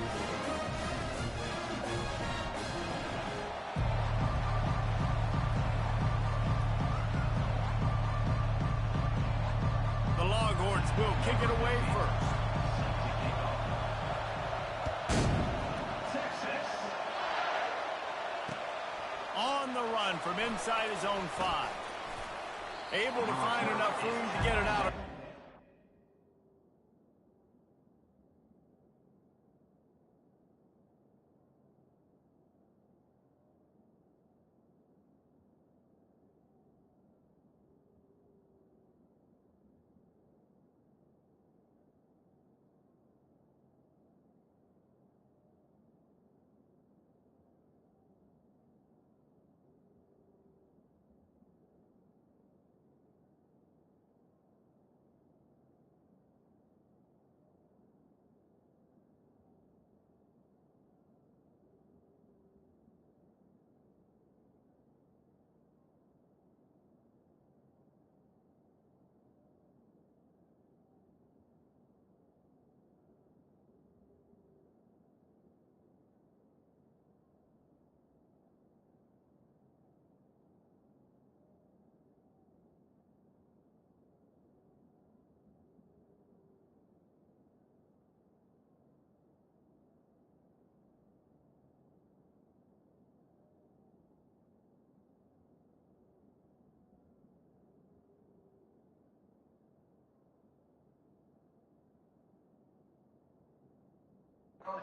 The Longhorns will kick it away first. On the run from inside his own 5. Able to find enough room to get it out of.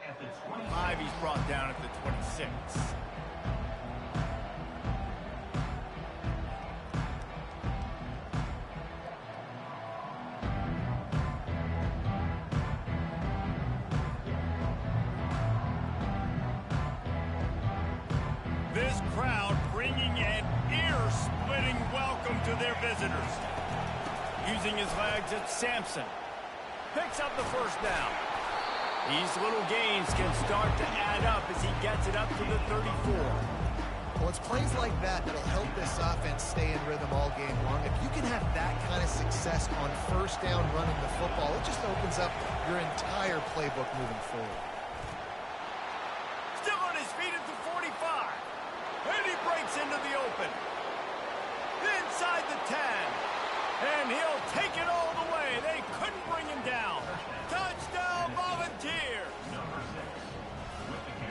At the 25. 5, he's brought down at the 26. This crowd bringing an ear-splitting welcome to their visitors. Using his legs, it's Sampson. Picks up the first down. These little gains can start to add up as he gets it up to the 34. Well, it's plays like that that'll help this offense stay in rhythm all game long. If you can have that kind of success on first down running the football, it just opens up your entire playbook moving forward. Still on his feet at the 45. And he breaks into the open. Inside the 10. And he'll take it all the way. They couldn't bring him down. Touchdown, Volunteers!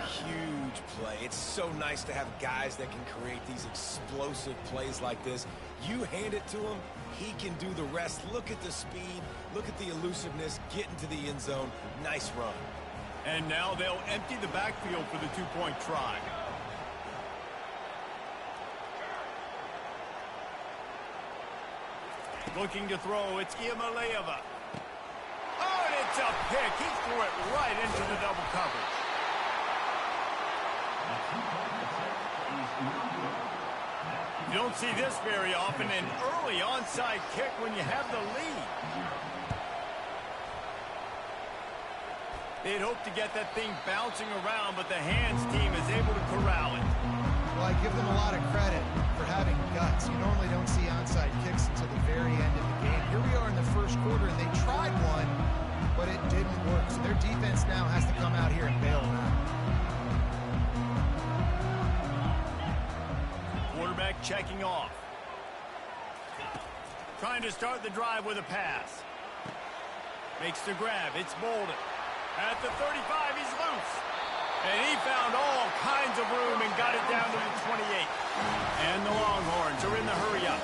Huge play. It's so nice to have guys that can create these explosive plays like this. You hand it to him, he can do the rest. Look at the speed, look at the elusiveness, get into the end zone. Nice run. And now they'll empty the backfield for the two-point try. Looking to throw, it's Iamaleava. Oh, and it's a pick. He threw it right into the double coverage. You don't see this very often, an early onside kick when you have the lead. They'd hope to get that thing bouncing around, but the hands team is able to corral it. Well, I give them a lot of credit for having guts. You normally don't see onside kicks until the very end of the game. Here we are in the first quarter, and they tried one, but it didn't work. So their defense now has to come out here and bail them out. Quarterback checking off. Trying to start the drive with a pass. Makes the grab. It's Bolden. At the 35, he's loose. And he found all kinds of room and got it down to the 28. And the Longhorns are in the hurry-up.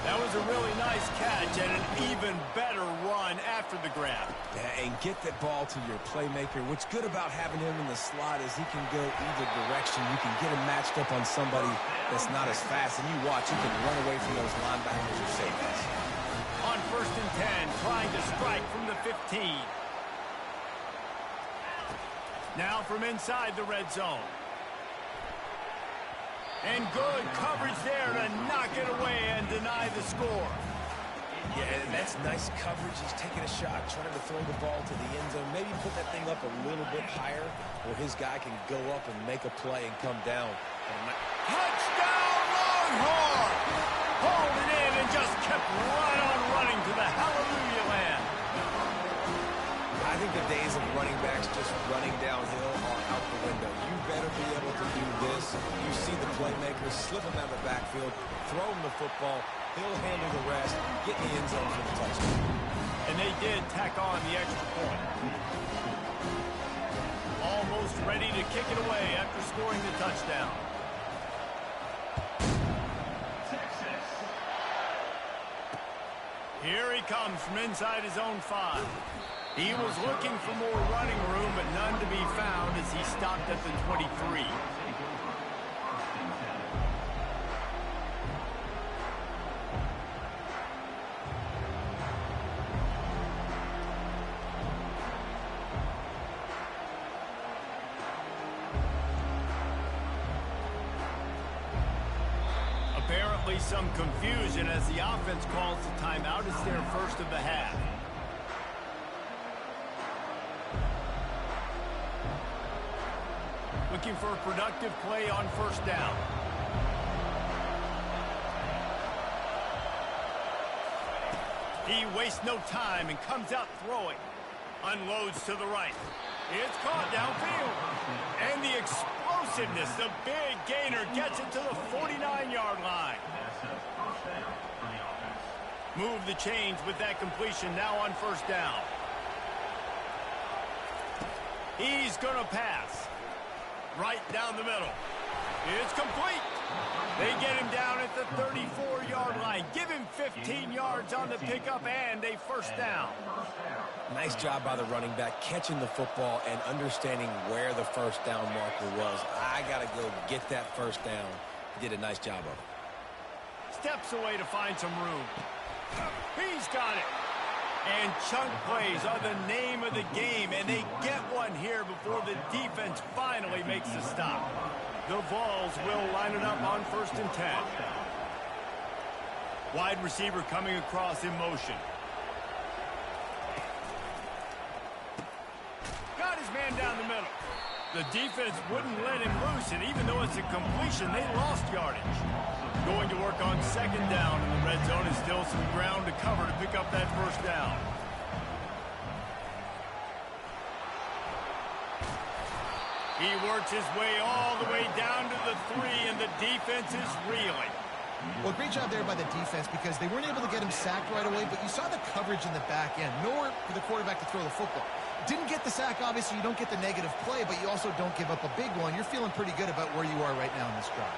That was a really nice catch and an even better run after the grab. Yeah, and get that ball to your playmaker. What's good about having him in the slot is he can go either direction. You can get him matched up on somebody that's not as fast. And you watch, he can run away from those linebackers or safeties. On 10, trying to strike from the 15. Now from inside the red zone. And good coverage there to knock it away and deny the score. Yeah, and that's nice coverage. He's taking a shot, trying to throw the ball to the end zone. Maybe put that thing up a little bit higher where his guy can go up and make a play and come down. Touchdown, Longhorn! Hauled it in and just kept right on running to the hallelujah land. I think the days of running backs just running downhill are out the window. You better be able to do this. You see the playmakers slip him out of the backfield, throw him the football. He'll handle the rest, get in the end zone for the touchdown. And they did tack on the extra point. Almost ready to kick it away after scoring the touchdown. Here he comes from inside his own 5. He was looking for more running room, but none to be found as he stopped at the 23. Apparently some confusion as the offense calls the timeout. It's their first of the half. Looking for a productive play on first down. He wastes no time and comes out throwing. Unloads to the right. It's caught downfield. And the explosiveness, the big gainer gets it to the 49-yard line. Move the chains with that completion now on first down. He's going to pass. Right down the middle. It's complete. They get him down at the 34-yard line. Give him 15 yards on the pickup and a first down. Nice job by the running back, catching the football and understanding where the first down marker was. I got to go get that first down. He did a nice job of it. Steps away to find some room. He's got it. And chunk plays are the name of the game, and they get one here before the defense finally makes the stop. The Vols will line it up on 1st and 10. Wide receiver coming across in motion. Got his man down the middle. The defense wouldn't let him loose, and even though it's a completion, they lost yardage. Going to work on second down in the red zone is still some ground to cover to pick up that first down. He works his way all the way down to the 3, and the defense is reeling. Well, great job there by the defense because they weren't able to get him sacked right away, but you saw the coverage in the back end. Nowhere for the quarterback to throw the football. Didn't get the sack, obviously. You don't get the negative play, but you also don't give up a big one. You're feeling pretty good about where you are right now in this drive.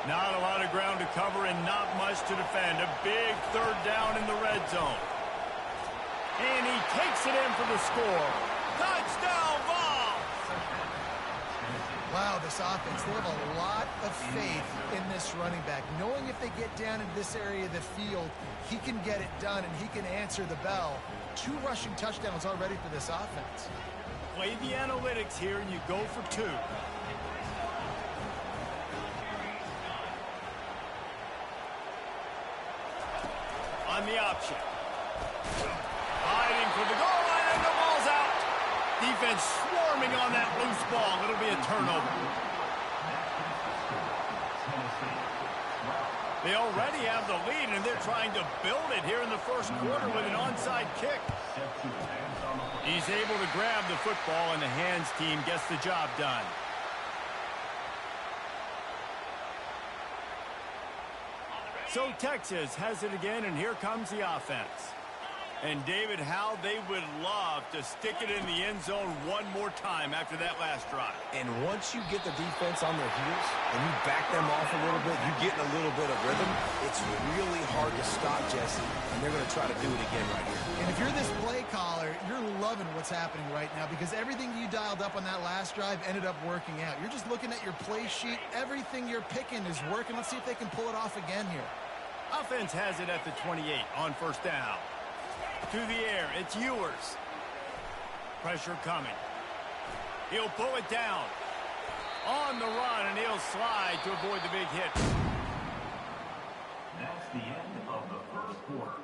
Not a lot of ground to cover and not much to defend. A big third down in the red zone. And he takes it in for the score. Touchdown, Vols! Wow, this offense, they have a lot of faith in this running back. Knowing if they get down into this area of the field, he can get it done and he can answer the bell. 2 rushing touchdowns already for this offense. Play the analytics here and you go for 2. On the option. Hiding for the goal line and the ball's out. Defense swarming on that loose ball. It'll be a turnover. They already have the lead, and they're trying to build it here in the first quarter with an onside kick. He's able to grab the football, and the hands team gets the job done. So Texas has it again, and here comes the offense. And David, how they would love to stick it in the end zone one more time after that last drive. And once you get the defense on their heels and you back them off a little bit, you get in a little bit of rhythm, it's really hard to stop, Jesse, and they're going to try to do it again right here. And if you're this play caller, you're loving what's happening right now because everything you dialed up on that last drive ended up working out. You're just looking at your play sheet. Everything you're picking is working. Let's see if they can pull it off again here. Offense has it at the 28 on first down. To the air, it's Ewers. Pressure coming. He'll pull it down. On the run, and he'll slide to avoid the big hit. That's the end of the first quarter.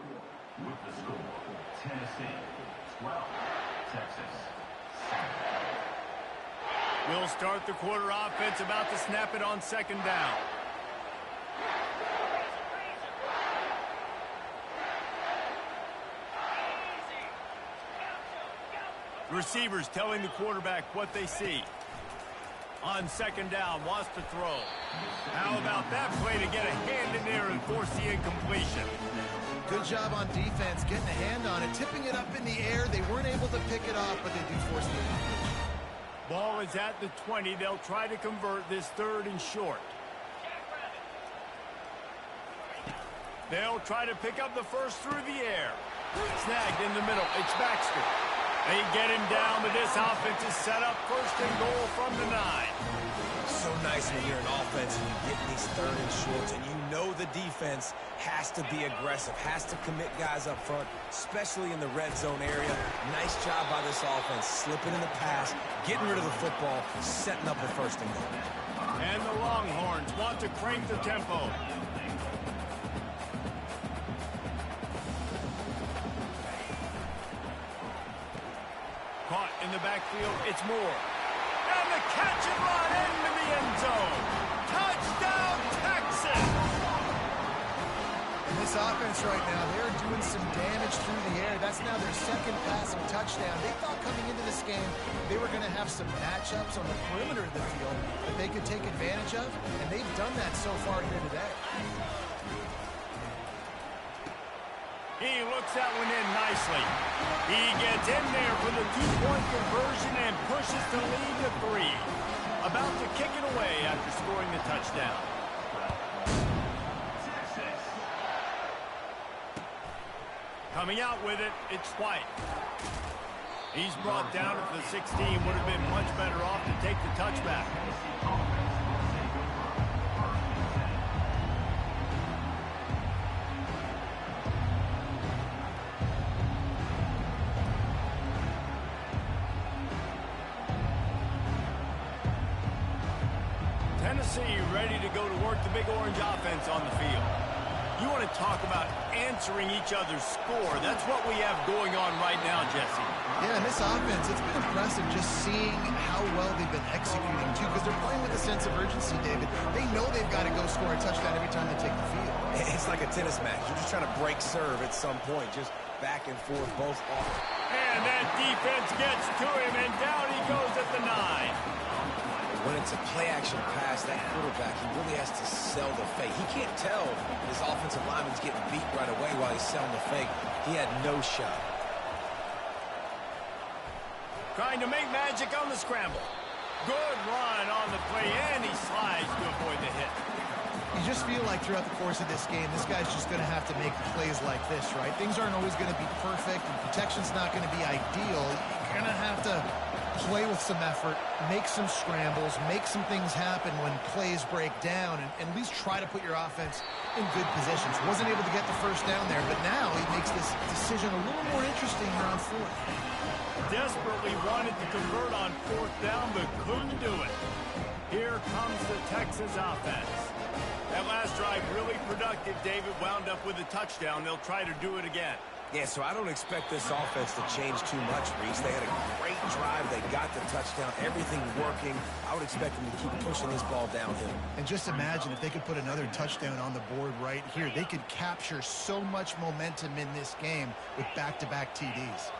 With the score, Tennessee 12, Texas 7. We'll start the quarter offense, about to snap it on second down. Receivers telling the quarterback what they see. On second down, wants to throw. How about that play to get a hand in there and force the incompletion? Good job on defense, getting a hand on it, tipping it up in the air. They weren't able to pick it off, but they do force the incompletion. Ball is at the 20. They'll try to convert this third and short. They'll try to pick up the first through the air. Snagged in the middle. It's Baxter. They get him down, but this offense is set up first and goal from the 9. So nice when you're an offense and you get these third and shorts, and you know the defense has to be aggressive, has to commit guys up front, especially in the red zone area. Nice job by this offense, slipping in the pass, getting rid of the football, setting up the first and goal. And the Longhorns want to crank the tempo. Caught in the backfield, it's Moore. And the catch and run into the end zone. Touchdown, Texas! And this offense right now, they're doing some damage through the air. That's now their second passing touchdown. They thought coming into this game they were going to have some matchups on the perimeter of the field that they could take advantage of, and they've done that so far here today. He looks that one in nicely. He gets in there for the two-point conversion and pushes the lead to 3. About to kick it away after scoring the touchdown. Coming out with it, it's White. He's brought down at the 16. Would have been much better off to take the touchback. Tennessee ready to go to work the big orange offense on the field. You want to talk about answering each other's score. That's what we have going on right now, Jesse. Yeah, and this offense, it's been impressive just seeing how well they've been executing, too, because they're playing with a sense of urgency, David. They know they've got to go score a touchdown every time they take the field. It's like a tennis match. You're just trying to break serve at some point, just back and forth, both off. And that defense gets to him, and down he goes at the 9. When it's a play-action pass, that quarterback, he really has to sell the fake. He can't tell his offensive lineman's getting beat right away while he's selling the fake. He had no shot. Trying to make magic on the scramble. Good run on the play, and he slides to avoid the hit. You just feel like throughout the course of this game, this guy's just going to have to make plays like this, right? Things aren't always going to be perfect, and protection's not going to be ideal. You're going to have to play with some effort, make some scrambles, make some things happen when plays break down, and at least try to put your offense in good positions. Wasn't able to get the first down there, but now he makes this decision a little more interesting here on 4th. Desperately wanted to convert on 4th down, but couldn't do it. Here comes the Texas offense. That last drive really productive. David wound up with a touchdown. They'll try to do it again. Yeah, so I don't expect this offense to change too much, Reese. They had a great drive. They got the touchdown. Everything working. I would expect them to keep pushing this ball downhill. And just imagine if they could put another touchdown on the board right here. They could capture so much momentum in this game with back-to-back TDs.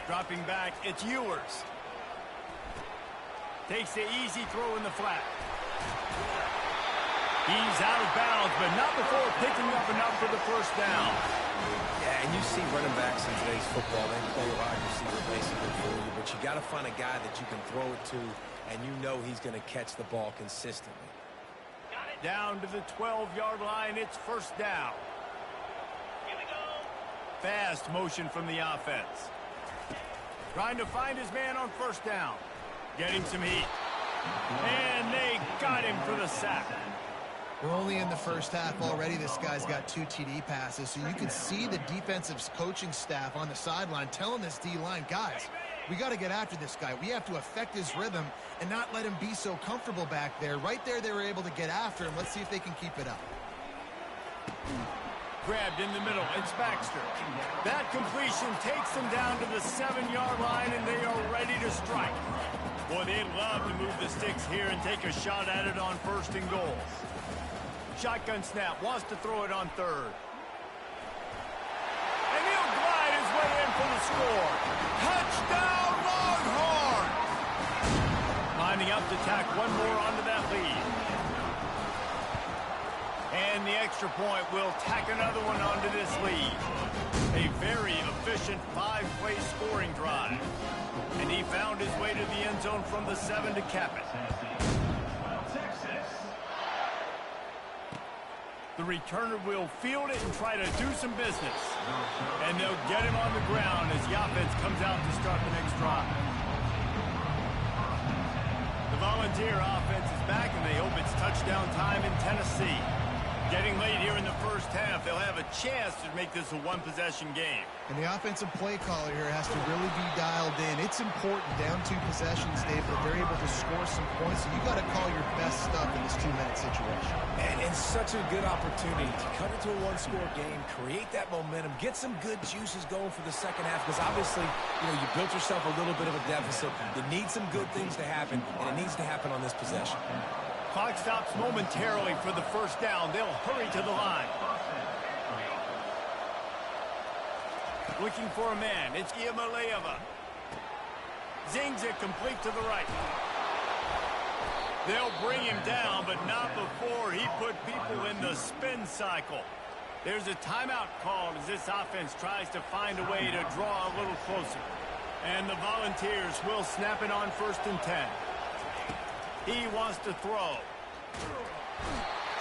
Dropping back, it's Ewers. Takes the easy throw in the flat. He's out of bounds, but not before picking up enough for the first down. Yeah, and you see running backs in today's football, they play wide receiver basically for you, but you got to find a guy that you can throw it to, and you know he's going to catch the ball consistently. Down to the 12-yard line, it's first down. Here we go. Fast motion from the offense. Trying to find his man on first down. Getting some heat. And they got him for the sack. We're only in the first half already. This guy's got 2 TD passes, so you can see the defensive coaching staff on the sideline telling this D-line, guys, we got to get after this guy. We have to affect his rhythm and not let him be so comfortable back there. Right there, they were able to get after him. Let's see if they can keep it up. Grabbed in the middle. It's Baxter. That completion takes them down to the 7-yard line, and they are ready to strike. Boy, they'd love to move the sticks here and take a shot at it on 1st and goal. Shotgun snap. Wants to throw it on 3rd. And he'll glide his way in for the score. Touchdown, Longhorns! Lining up to tack one more onto that lead. And the extra point will tack another one onto this lead. A very efficient 5-play scoring drive. And he found his way to the end zone from the 7 to cap it. The returner will field it and try to do some business. And they'll get him on the ground as the offense comes out to start the next drive. The Volunteer offense is back, and they hope it's touchdown time in Tennessee. Getting late here in the first half, they'll have a chance to make this a one-possession game. And the offensive play caller here has to really be dialed in. It's important, down 2 possessions, Dave, that they're able to score some points. So you got to call your best stuff in this 2-minute situation. And such a good opportunity to cut into a 1-score game, create that momentum, get some good juices going for the second half, because obviously, you built yourself a little bit of a deficit. You need some good things to happen, and it needs to happen on this possession. Clock stops momentarily for the first down. They'll hurry to the line. Looking for a man. It's Iamaleava. Zings it complete to the right. They'll bring him down, but not before he put people in the spin cycle. There's a timeout called as this offense tries to find a way to draw a little closer. And the Volunteers will snap it on 1st and 10. He wants to throw.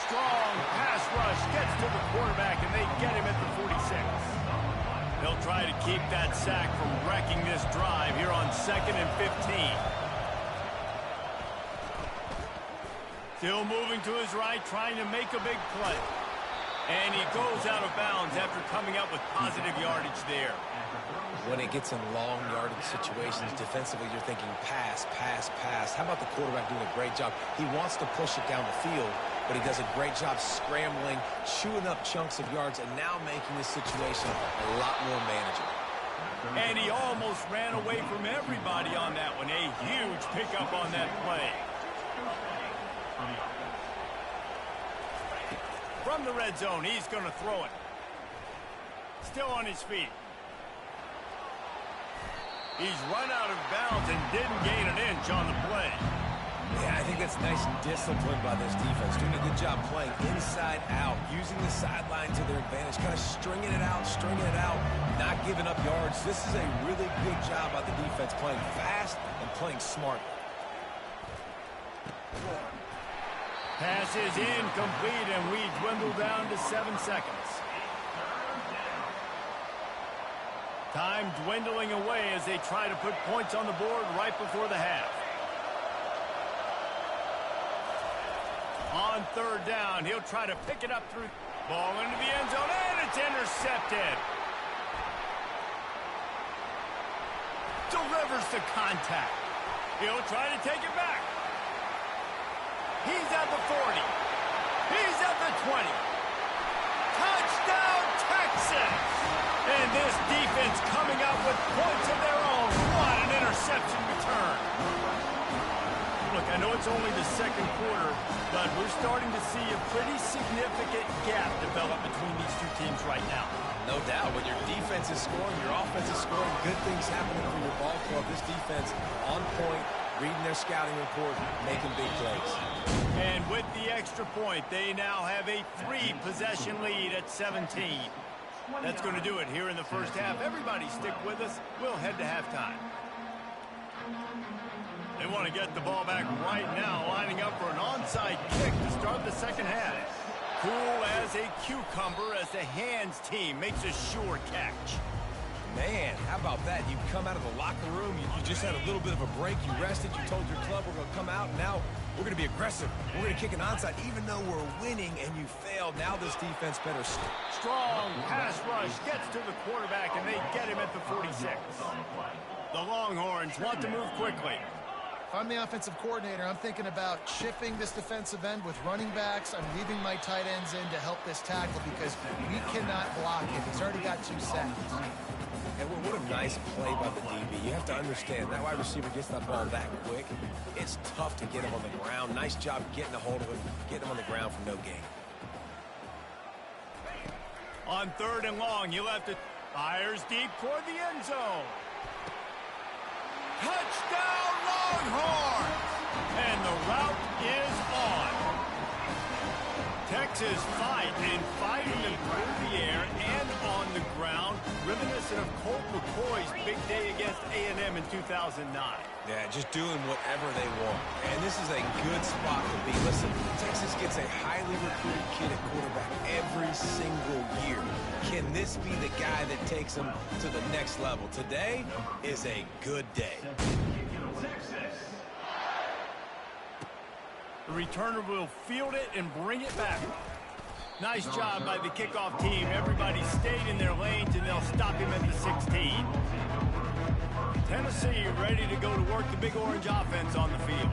Strong pass rush gets to the quarterback, and they get him at the 46. They'll try to keep that sack from wrecking this drive here on 2nd and 15. Still moving to his right, trying to make a big play. And he goes out of bounds after coming up with positive yardage there. When it gets in long yardage situations, defensively, you're thinking pass, pass, pass. How about the quarterback doing a great job? He wants to push it down the field, but he does a great job scrambling, chewing up chunks of yards, and now making this situation a lot more manageable. And he almost ran away from everybody on that one. A huge pickup on that play. From the red zone, he's going to throw it. Still on his feet. He's run out of bounds and didn't gain an inch on the play. Yeah, I think that's nice and disciplined by this defense. Doing a good job playing inside out, using the sideline to their advantage, kind of stringing it out, not giving up yards. This is a really good job by the defense, playing fast and playing smart. Pass is incomplete, and we dwindle down to 7 seconds. Time dwindling away as they try to put points on the board right before the half. On 3rd down, he'll try to pick it up through. Ball into the end zone, and it's intercepted. Delivers the contact. He'll try to take it back. He's at the 40. He's at the 20. Touchdown, Texas! And this defense coming up with points of their own. What an interception return. Look, I know it's only the 2nd quarter, but we're starting to see a pretty significant gap develop between these 2 teams right now. No doubt. When your defense is scoring, your offense is scoring, good things happening for your ball club. This defense on point, reading their scouting report, making big plays. And with the extra point, they now have a 3-possession lead at 17. That's going to do it here in the first half. Everybody stick with us. We'll head to halftime. They want to get the ball back right now, lining up for an onside kick to start the second half. Cool as a cucumber as the hands team makes a sure catch. Man, how about that? You come out of the locker room, you just had a little bit of a break, you rested, you told your club we're going to come out, and now We're going to be aggressive. We're going to kick an onside even though we're winning and you failed. Now this defense better stop. Strong pass rush gets to the quarterback, and they get him at the 46. The Longhorns want to move quickly. If I'm the offensive coordinator, I'm thinking about shifting this defensive end with running backs. I'm leaving my tight ends in to help this tackle because we cannot block him. He's already got 2 sacks. And what a nice play by the DB. You have to understand, that wide receiver gets that ball that quick. It's tough to get him on the ground. Nice job getting a hold of him, getting him on the ground for no gain. On 3rd and long, he'll have to fires deep toward the end zone. Touchdown, Longhorns! And the route is on. Texas fighting them through the air and on the ground, reminiscent of Colt McCoy's big day against A&M in 2009. Yeah, just doing whatever they want. And this is a good spot to be. Listen, Texas gets a highly recruited kid at quarterback every single year. Can this be the guy that takes them to the next level? Today is a good day. The returner will field it and bring it back. Nice job by the kickoff team. Everybody stayed in their lanes, and they'll stop him at the 16. Tennessee ready to go to work the Big Orange offense on the field.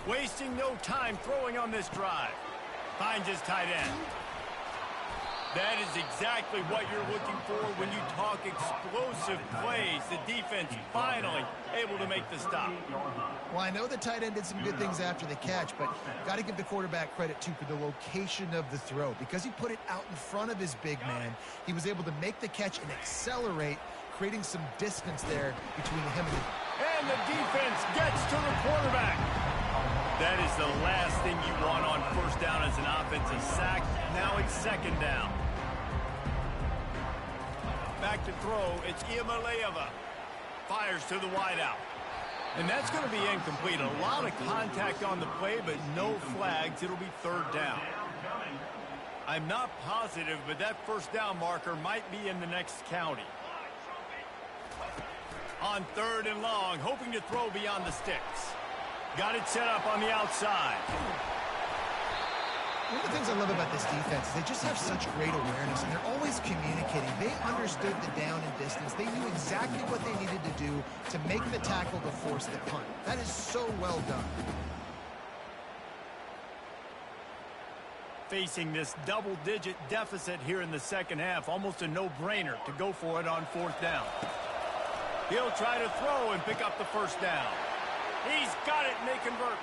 Wasting no time throwing on this drive. Finds his tight end. That is exactly what you're looking for when you talk explosive plays. The defense finally able to make the stop. Well, I know the tight end did some good things after the catch, but got to give the quarterback credit, too, for the location of the throw. Because he put it out in front of his big man, he was able to make the catch and accelerate, creating some distance there between him and the defense gets to the quarterback. That is the last thing you want on 1st down as an offensive sack. Now it's 2nd down. Back to throw, it's Iamaleava. Fires to the wideout. And that's going to be incomplete. A lot of contact on the play, but no flags. It'll be 3rd down. I'm not positive, but that 1st down marker might be in the next county. On 3rd and long, hoping to throw beyond the sticks. Got it set up on the outside. One of the things I love about this defense is they just have such great awareness, and they're always communicating. They understood the down and distance. They knew exactly what they needed to do to make the tackle to force the punt. That is so well done. Facing this double-digit deficit here in the 2nd half, almost a no-brainer to go for it on 4th down. He'll try to throw and pick up the 1st down. He's got it, and they convert.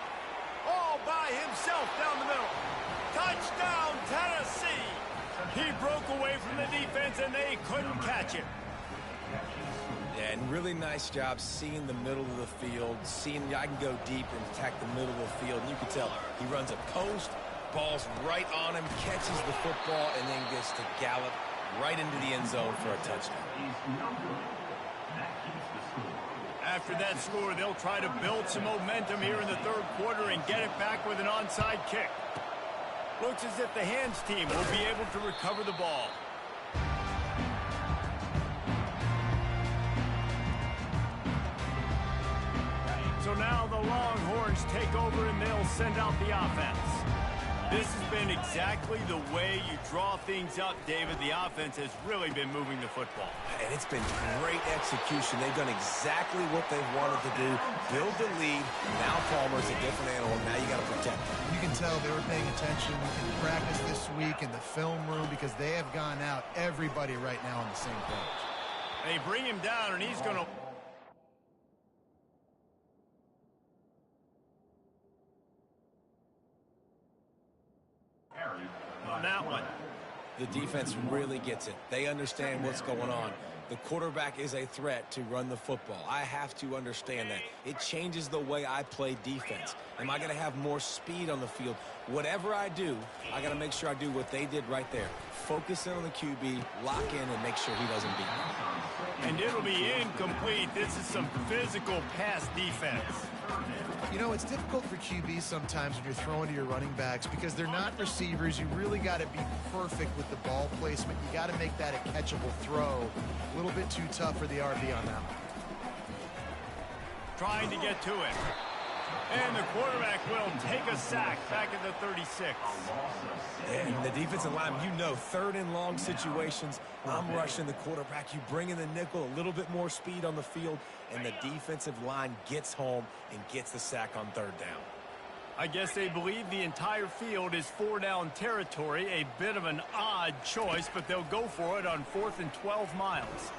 All by himself down the middle. Touchdown, Tennessee! He broke away from the defense, and they couldn't catch him. Yeah, and really nice job seeing the middle of the field, seeing I can go deep and attack the middle of the field. And you can tell he runs a post, ball's right on him, catches the football, and then gets to gallop right into the end zone for a touchdown. After that score, they'll try to build some momentum here in the 3rd quarter and get it back with an onside kick. Looks as if the hands team will be able to recover the ball. So now the Longhorns take over and they'll send out the offense. This has been exactly the way you draw things up, David. The offense has really been moving the football. And it's been great execution. They've done exactly what they've wanted to do. Build the lead. Now Palmer's a different animal. Now you got to protect him. You can tell they were paying attention in practice this week in the film room because they have gone out, everybody right now on the same page. They bring him down, and he's going to... on that one. The defense really gets it. They understand what's going on. The quarterback is a threat to run the football. I have to understand that. It changes the way I play defense. Am I going to have more speed on the field? Whatever I do, I got to make sure I do what they did right there. Focus in on the QB, lock in, and make sure he doesn't beat me. And it'll be incomplete. This is some physical pass defense. You know, it's difficult for QBs sometimes when you're throwing to your running backs because they're not receivers. You really got to be perfect with the ball placement. You got to make that a catchable throw. A little bit too tough for the RB on that one. trying to get to him. And the quarterback will take a sack back at the 36. And the defensive line, you know, third and long situations, I'm rushing the quarterback. You bring in the nickel, a little bit more speed on the field, and the defensive line gets home and gets the sack on third down. I guess they believe the entire field is 4-down territory. A bit of an odd choice, but they'll go for it on 4th and 12 miles.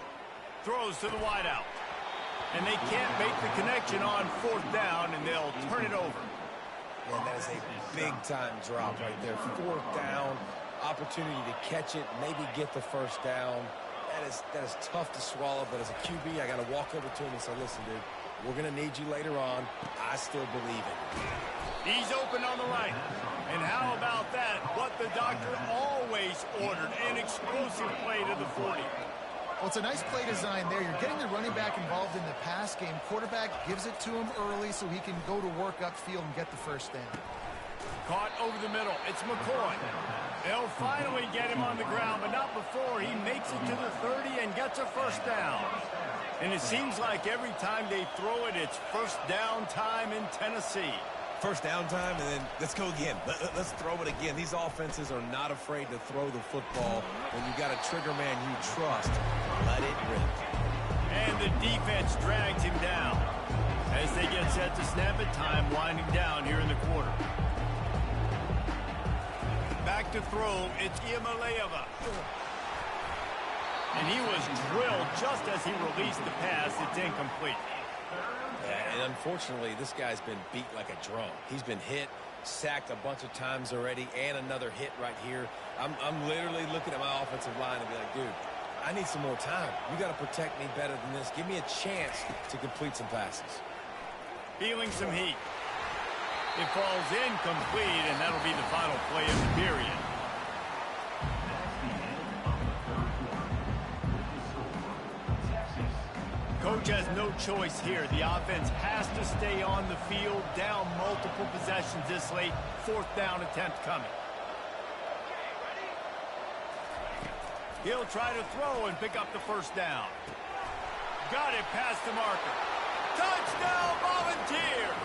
Throws to the wideout. And they can't make the connection on 4th down, and they'll turn it over. And that is a big-time drop right there. 4th down, opportunity to catch it, maybe get the first down. That is tough to swallow, but as a QB, I got to walk over to him and say, listen, dude, we're going to need you later on. I still believe it. He's open on the right. And how about that? What the doctor always ordered, an explosive play to the 40. Well, it's a nice play design there. You're getting the running back involved in the pass game. Quarterback gives it to him early so he can go to work upfield and get the first down. Caught over the middle. It's McCoy. They'll finally get him on the ground, but not before he makes it to the 30 and gets a first down. And it seems like every time they throw it, it's first down time in Tennessee. First down time, and then let's go again. Let's throw it again. These offenses are not afraid to throw the football. When you got a trigger man you trust, let it rip. And the defense drags him down as they get set to snap it. Time winding down here in the quarter. Back to throw, it's Iamaleava. And he was drilled just as he released the pass. It's incomplete. And unfortunately, this guy's been beat like a drum. He's been hit, sacked a bunch of times already, and another hit right here. I'm literally looking at my offensive line and be like, dude, I need some more time. You got to protect me better than this. Give me a chance to complete some passes. Feeling some heat. It falls incomplete, and that'll be the final play of the period. Coach has no choice here. The offense has to stay on the field, down multiple possessions this late. 4th down attempt coming. He'll try to throw and pick up the first down. Got it past the marker. Touchdown Volunteers!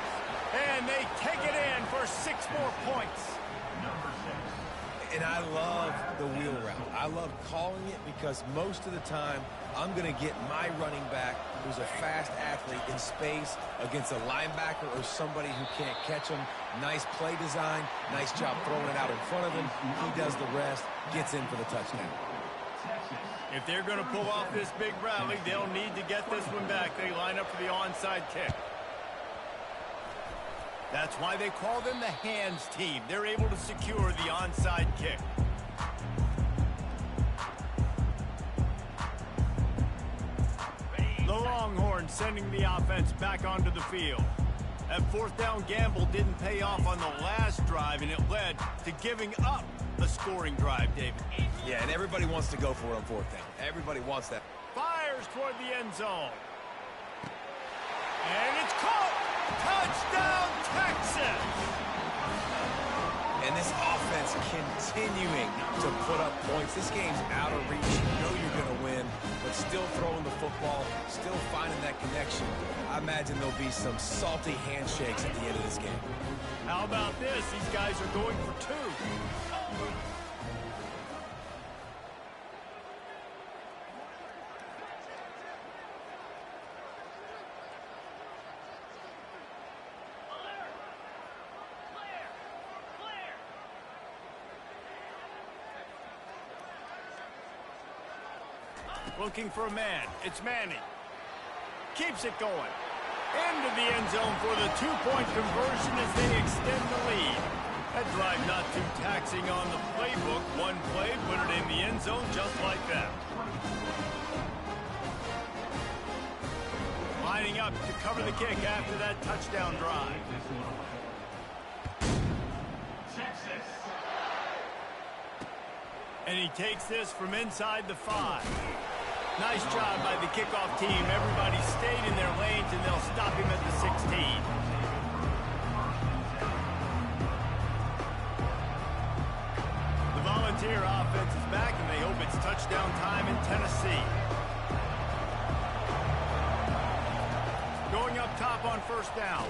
And they take it in for 6 more points. And I love the wheel route. I love calling it because most of the time I'm going to get my running back, who's a fast athlete, in space against a linebacker or somebody who can't catch him. Nice play design, nice job throwing it out in front of him. He does the rest, gets in for the touchdown. If they're going to pull off this big rally, they'll need to get this one back. They line up for the onside kick. That's why they call them the hands team. They're able to secure the onside kick. The Longhorns sending the offense back onto the field. That 4th down gamble didn't pay off on the last drive, and it led to giving up a scoring drive, David. Yeah, and everybody wants to go for it on 4th down. Everybody wants that. Fires toward the end zone. And it's caught! Touchdown, Texas! And this offense continuing to put up points. This game's out of reach. You know you're going to win, but still throwing the football, still finding that connection. I imagine there'll be some salty handshakes at the end of this game. How about this? These guys are going for 2. Looking for a man. It's Manning. Keeps it going. Into the end zone for the 2-point conversion as they extend the lead. That drive not too taxing on the playbook. One play, put it in the end zone just like that. Lining up to cover the kick after that touchdown drive. And he takes this from inside the 5. Nice job by the kickoff team. Everybody stayed in their lanes, and they'll stop him at the 16. The Volunteer offense is back, and they hope it's touchdown time in Tennessee. Going up top on first down.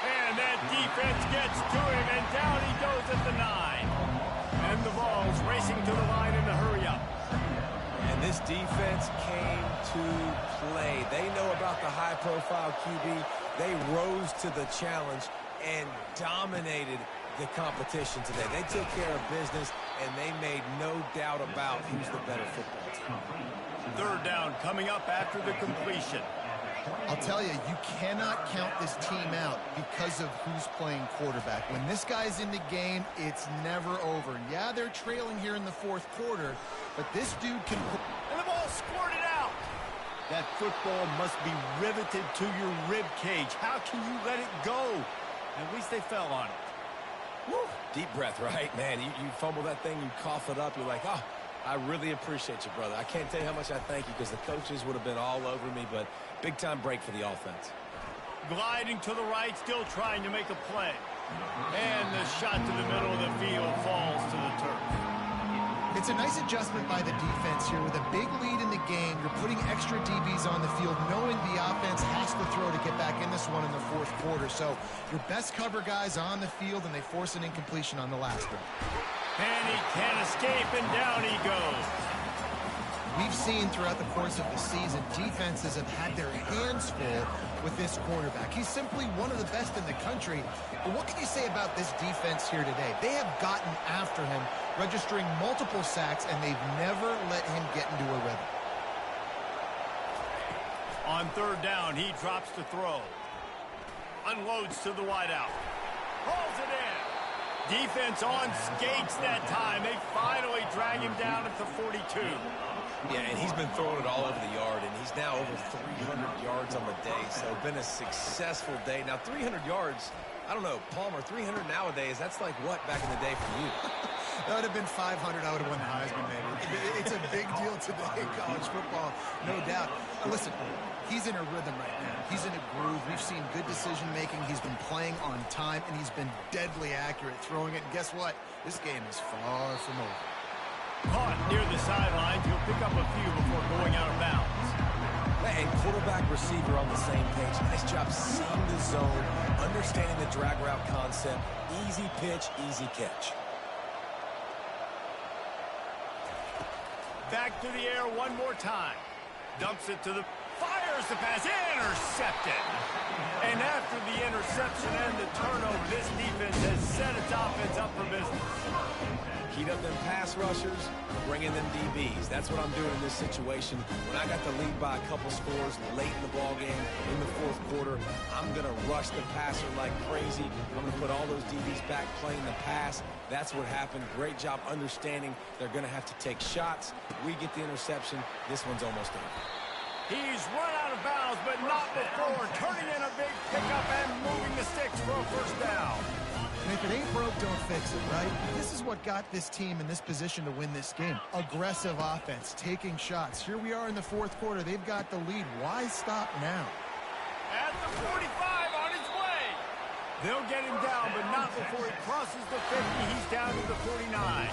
And that defense gets to him, and down he goes at the 9. And the ball's racing to the line in the hurry-up. And this defense came to play. They know about the high-profile QB. They rose to the challenge and dominated the competition today. They took care of business, and they made no doubt about who's the better football team. Third down coming up after the completion. I'll tell you, you cannot count this team out because of who's playing quarterback. When this guy's in the game, it's never over. And yeah, they're trailing here in the fourth quarter, but this dude can... And the ball squirted out. That football must be riveted to your rib cage. How can you let it go? At least they fell on it. Woo. Deep breath, right? Man, you fumble that thing, you cough it up, you're like, oh, I really appreciate you, brother. I can't tell you how much I thank you because the coaches would have been all over me, but big-time break for the offense. Gliding to the right, still trying to make a play. And the shot to the middle of the field falls to the turf. It's a nice adjustment by the defense here. With a big lead in the game, you're putting extra DBs on the field, knowing the offense has to throw to get back in this one in the fourth quarter. So your best cover guys on the field, and they force an incompletion on the last one. And he can't escape, and down he goes. We've seen throughout the course of the season, defenses have had their hands full with this quarterback. He's simply one of the best in the country. But what can you say about this defense here today? They have gotten after him, registering multiple sacks, and they've never let him get into a rhythm. On third down, he drops to throw. Unloads to the wideout. Rolls it in. Defense on skates that time. They finally drag him down at the 42. Yeah, and he's been throwing it all over the yard, and he's now over 300 yards on the day, so been a successful day. Now, 300 yards, I don't know, Palmer, 300 nowadays, that's like what back in the day for you? That would have been 500. I would have won the Heisman, maybe. It's a big deal today in college football, no doubt. Listen, he's in a rhythm right now. He's in a groove. We've seen good decision-making. He's been playing on time, and he's been deadly accurate throwing it. And guess what? This game is far from over. Caught near the sidelines. He'll pick up a few before going out of bounds. And quarterback receiver on the same page. Nice job seeing the zone, understanding the drag route concept. Easy pitch, easy catch. Back to the air one more time. Dumps it to the... Fires the pass. Intercepted. And after the interception and the turnover, this defense has set its offense up for business. Heat up them pass rushers, bring in them DBs. That's what I'm doing in this situation. When I got the lead by a couple scores late in the ballgame, in the fourth quarter, I'm going to rush the passer like crazy. I'm going to put all those DBs back playing the pass. That's what happened. Great job understanding they're going to have to take shots. We get the interception. This one's almost over. He's run out of bounds, but not before turning in a big pickup and moving the sticks for a first down. And if it ain't broke, don't fix it, right? This is what got this team in this position to win this game. Aggressive offense, taking shots. Here we are in the fourth quarter. They've got the lead. Why stop now? At the 45 on his way. They'll get him down, but not before he crosses the 50. He's down to the 49.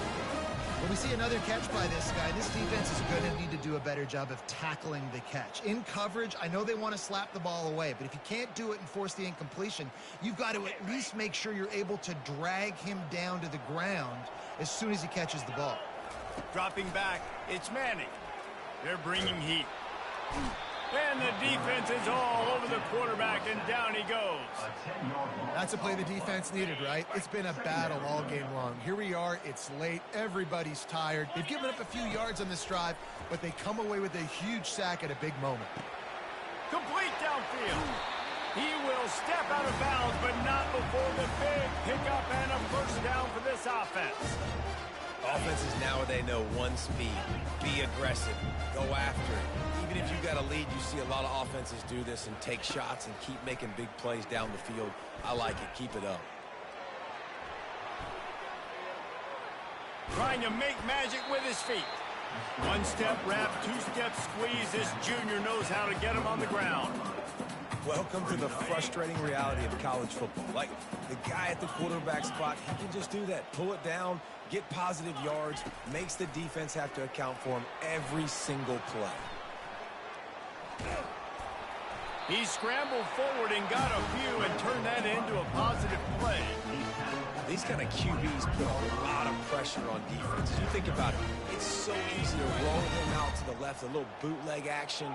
Well, we see another catch by this guy. This defense is going to need to do a better job of tackling the catch. In coverage, I know they want to slap the ball away, but if you can't do it and force the incompletion, you've got to at least make sure you're able to drag him down to the ground as soon as he catches the ball. Dropping back, it's Manning. They're bringing heat. And the defense is all over the quarterback, and down he goes. That's a play the defense needed, right? It's been a battle all game long. Here we are. It's late. Everybody's tired. They've given up a few yards on this drive, but they come away with a huge sack at a big moment. Complete downfield. He will step out of bounds, but not before the big pickup and a first down for this offense. Offenses nowadays know one speed. Be aggressive. Go after it. Even if you got a lead, you see a lot of offenses do this and take shots and keep making big plays down the field. I like it. Keep it up. Trying to make magic with his feet. One-step wrap, two-step squeeze. This junior knows how to get him on the ground. Welcome to the frustrating reality of college football. Like, the guy at the quarterback spot, he can just do that. Pull it down, get positive yards, makes the defense have to account for him every single play. He scrambled forward and got a few and turned that into a positive play. These kind of QBs put a lot of pressure on defense. You think about it, it's so easy to roll him out to the left, a little bootleg action.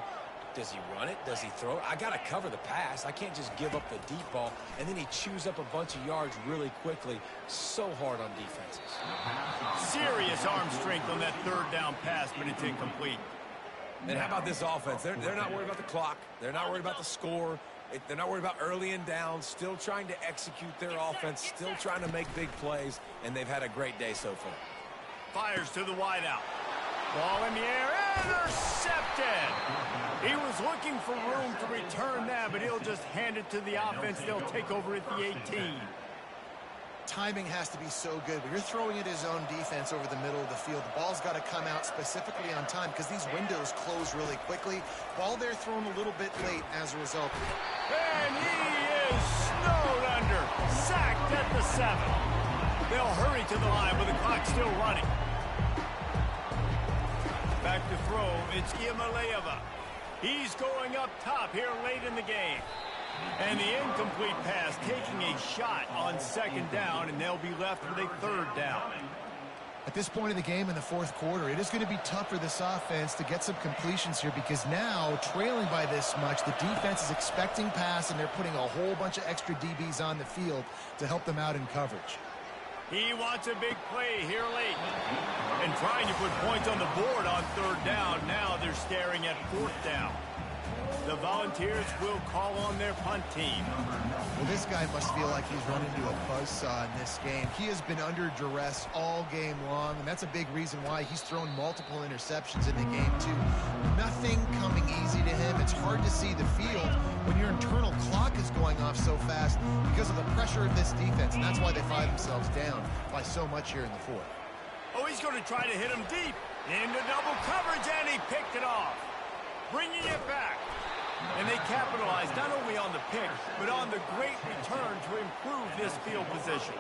Does he run it? Does he throw it? I got to cover the pass. I can't just give up the deep ball, and then he chews up a bunch of yards really quickly. So hard on defenses. Serious arm strength on that third down pass, but it's incomplete. And how about this offense? They're not worried about the clock. They're not worried about the score. They're not worried about early and down. Still trying to execute their offense. Still trying to make big plays. And they've had a great day so far. Fires to the wideout. Ball in the air. Intercepted. He was looking for room to return that, but he'll just hand it to the offense. They'll take over at the 18. Timing has to be so good, but you're throwing at his own defense over the middle of the field. The ball's got to come out specifically on time because these windows close really quickly. Ball there thrown a little bit late as a result. And he is snowed under. Sacked at the 7. They'll hurry to the line with the clock still running. Back to throw. It's Ncaa. He's going up top here late in the game. And the incomplete pass taking a shot on second down, and they'll be left with a third down. At this point of the game in the fourth quarter, it is going to be tough for this offense to get some completions here because now, trailing by this much, the defense is expecting pass, and they're putting a whole bunch of extra DBs on the field to help them out in coverage. He wants a big play here late. And trying to put points on the board on third down. Now they're staring at fourth down. The Volunteers will call on their punt team. Well, this guy must feel like he's run into a buzzsaw in this game. He has been under duress all game long, and that's a big reason why he's thrown multiple interceptions in the game, too. Nothing coming easy to him. It's hard to see the field when your internal clock is going off so fast because of the pressure of this defense, and that's why they find themselves down by so much here in the fourth. Oh, he's going to try to hit him deep. Into double coverage, and he picked it off. Bringing it back. And they capitalized not only on the pick, but on the great return to improve this field position.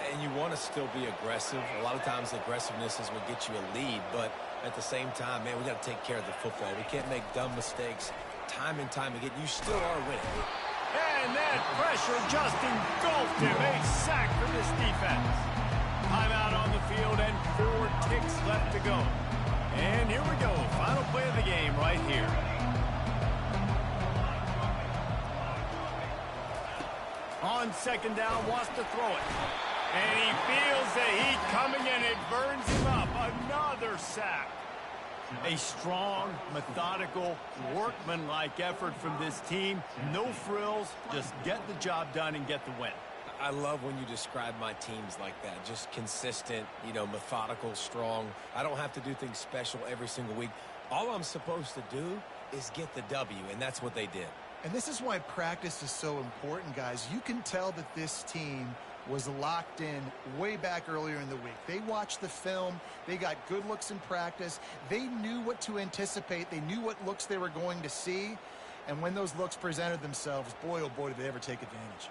And you want to still be aggressive. A lot of times aggressiveness is what gets you a lead, but at the same time, man, we got to take care of the football. We can't make dumb mistakes time and time again. You still are winning. And that pressure just engulfed him. A sack for this defense. Timeout on the field and 4 ticks left to go. And here we go. Final play of the game right here. On second down, wants to throw it. And he feels the heat coming and it burns him up. Another sack. A strong, methodical, workmanlike effort from this team. No frills, just get the job done and get the win. I love when you describe my teams like that. Just consistent, methodical, strong. I don't have to do things special every single week. All I'm supposed to do is get the W, and that's what they did. And this is why practice is so important, guys. You can tell that this team was locked in way back earlier in the week. They watched the film. They got good looks in practice. They knew what to anticipate. They knew what looks they were going to see. And when those looks presented themselves, boy, oh boy, did they ever take advantage.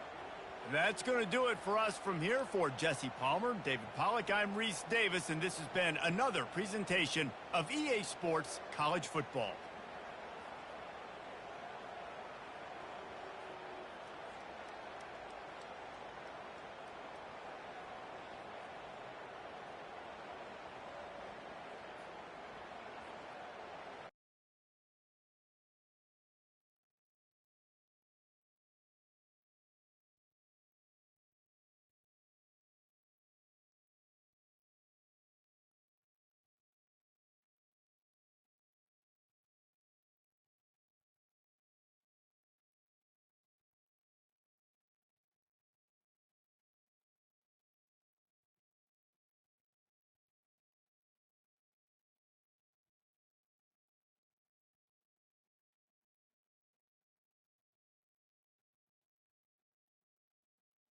That's going to do it for us from here. For Jesse Palmer, David Pollack, I'm Reese Davis, and this has been another presentation of EA Sports College Football.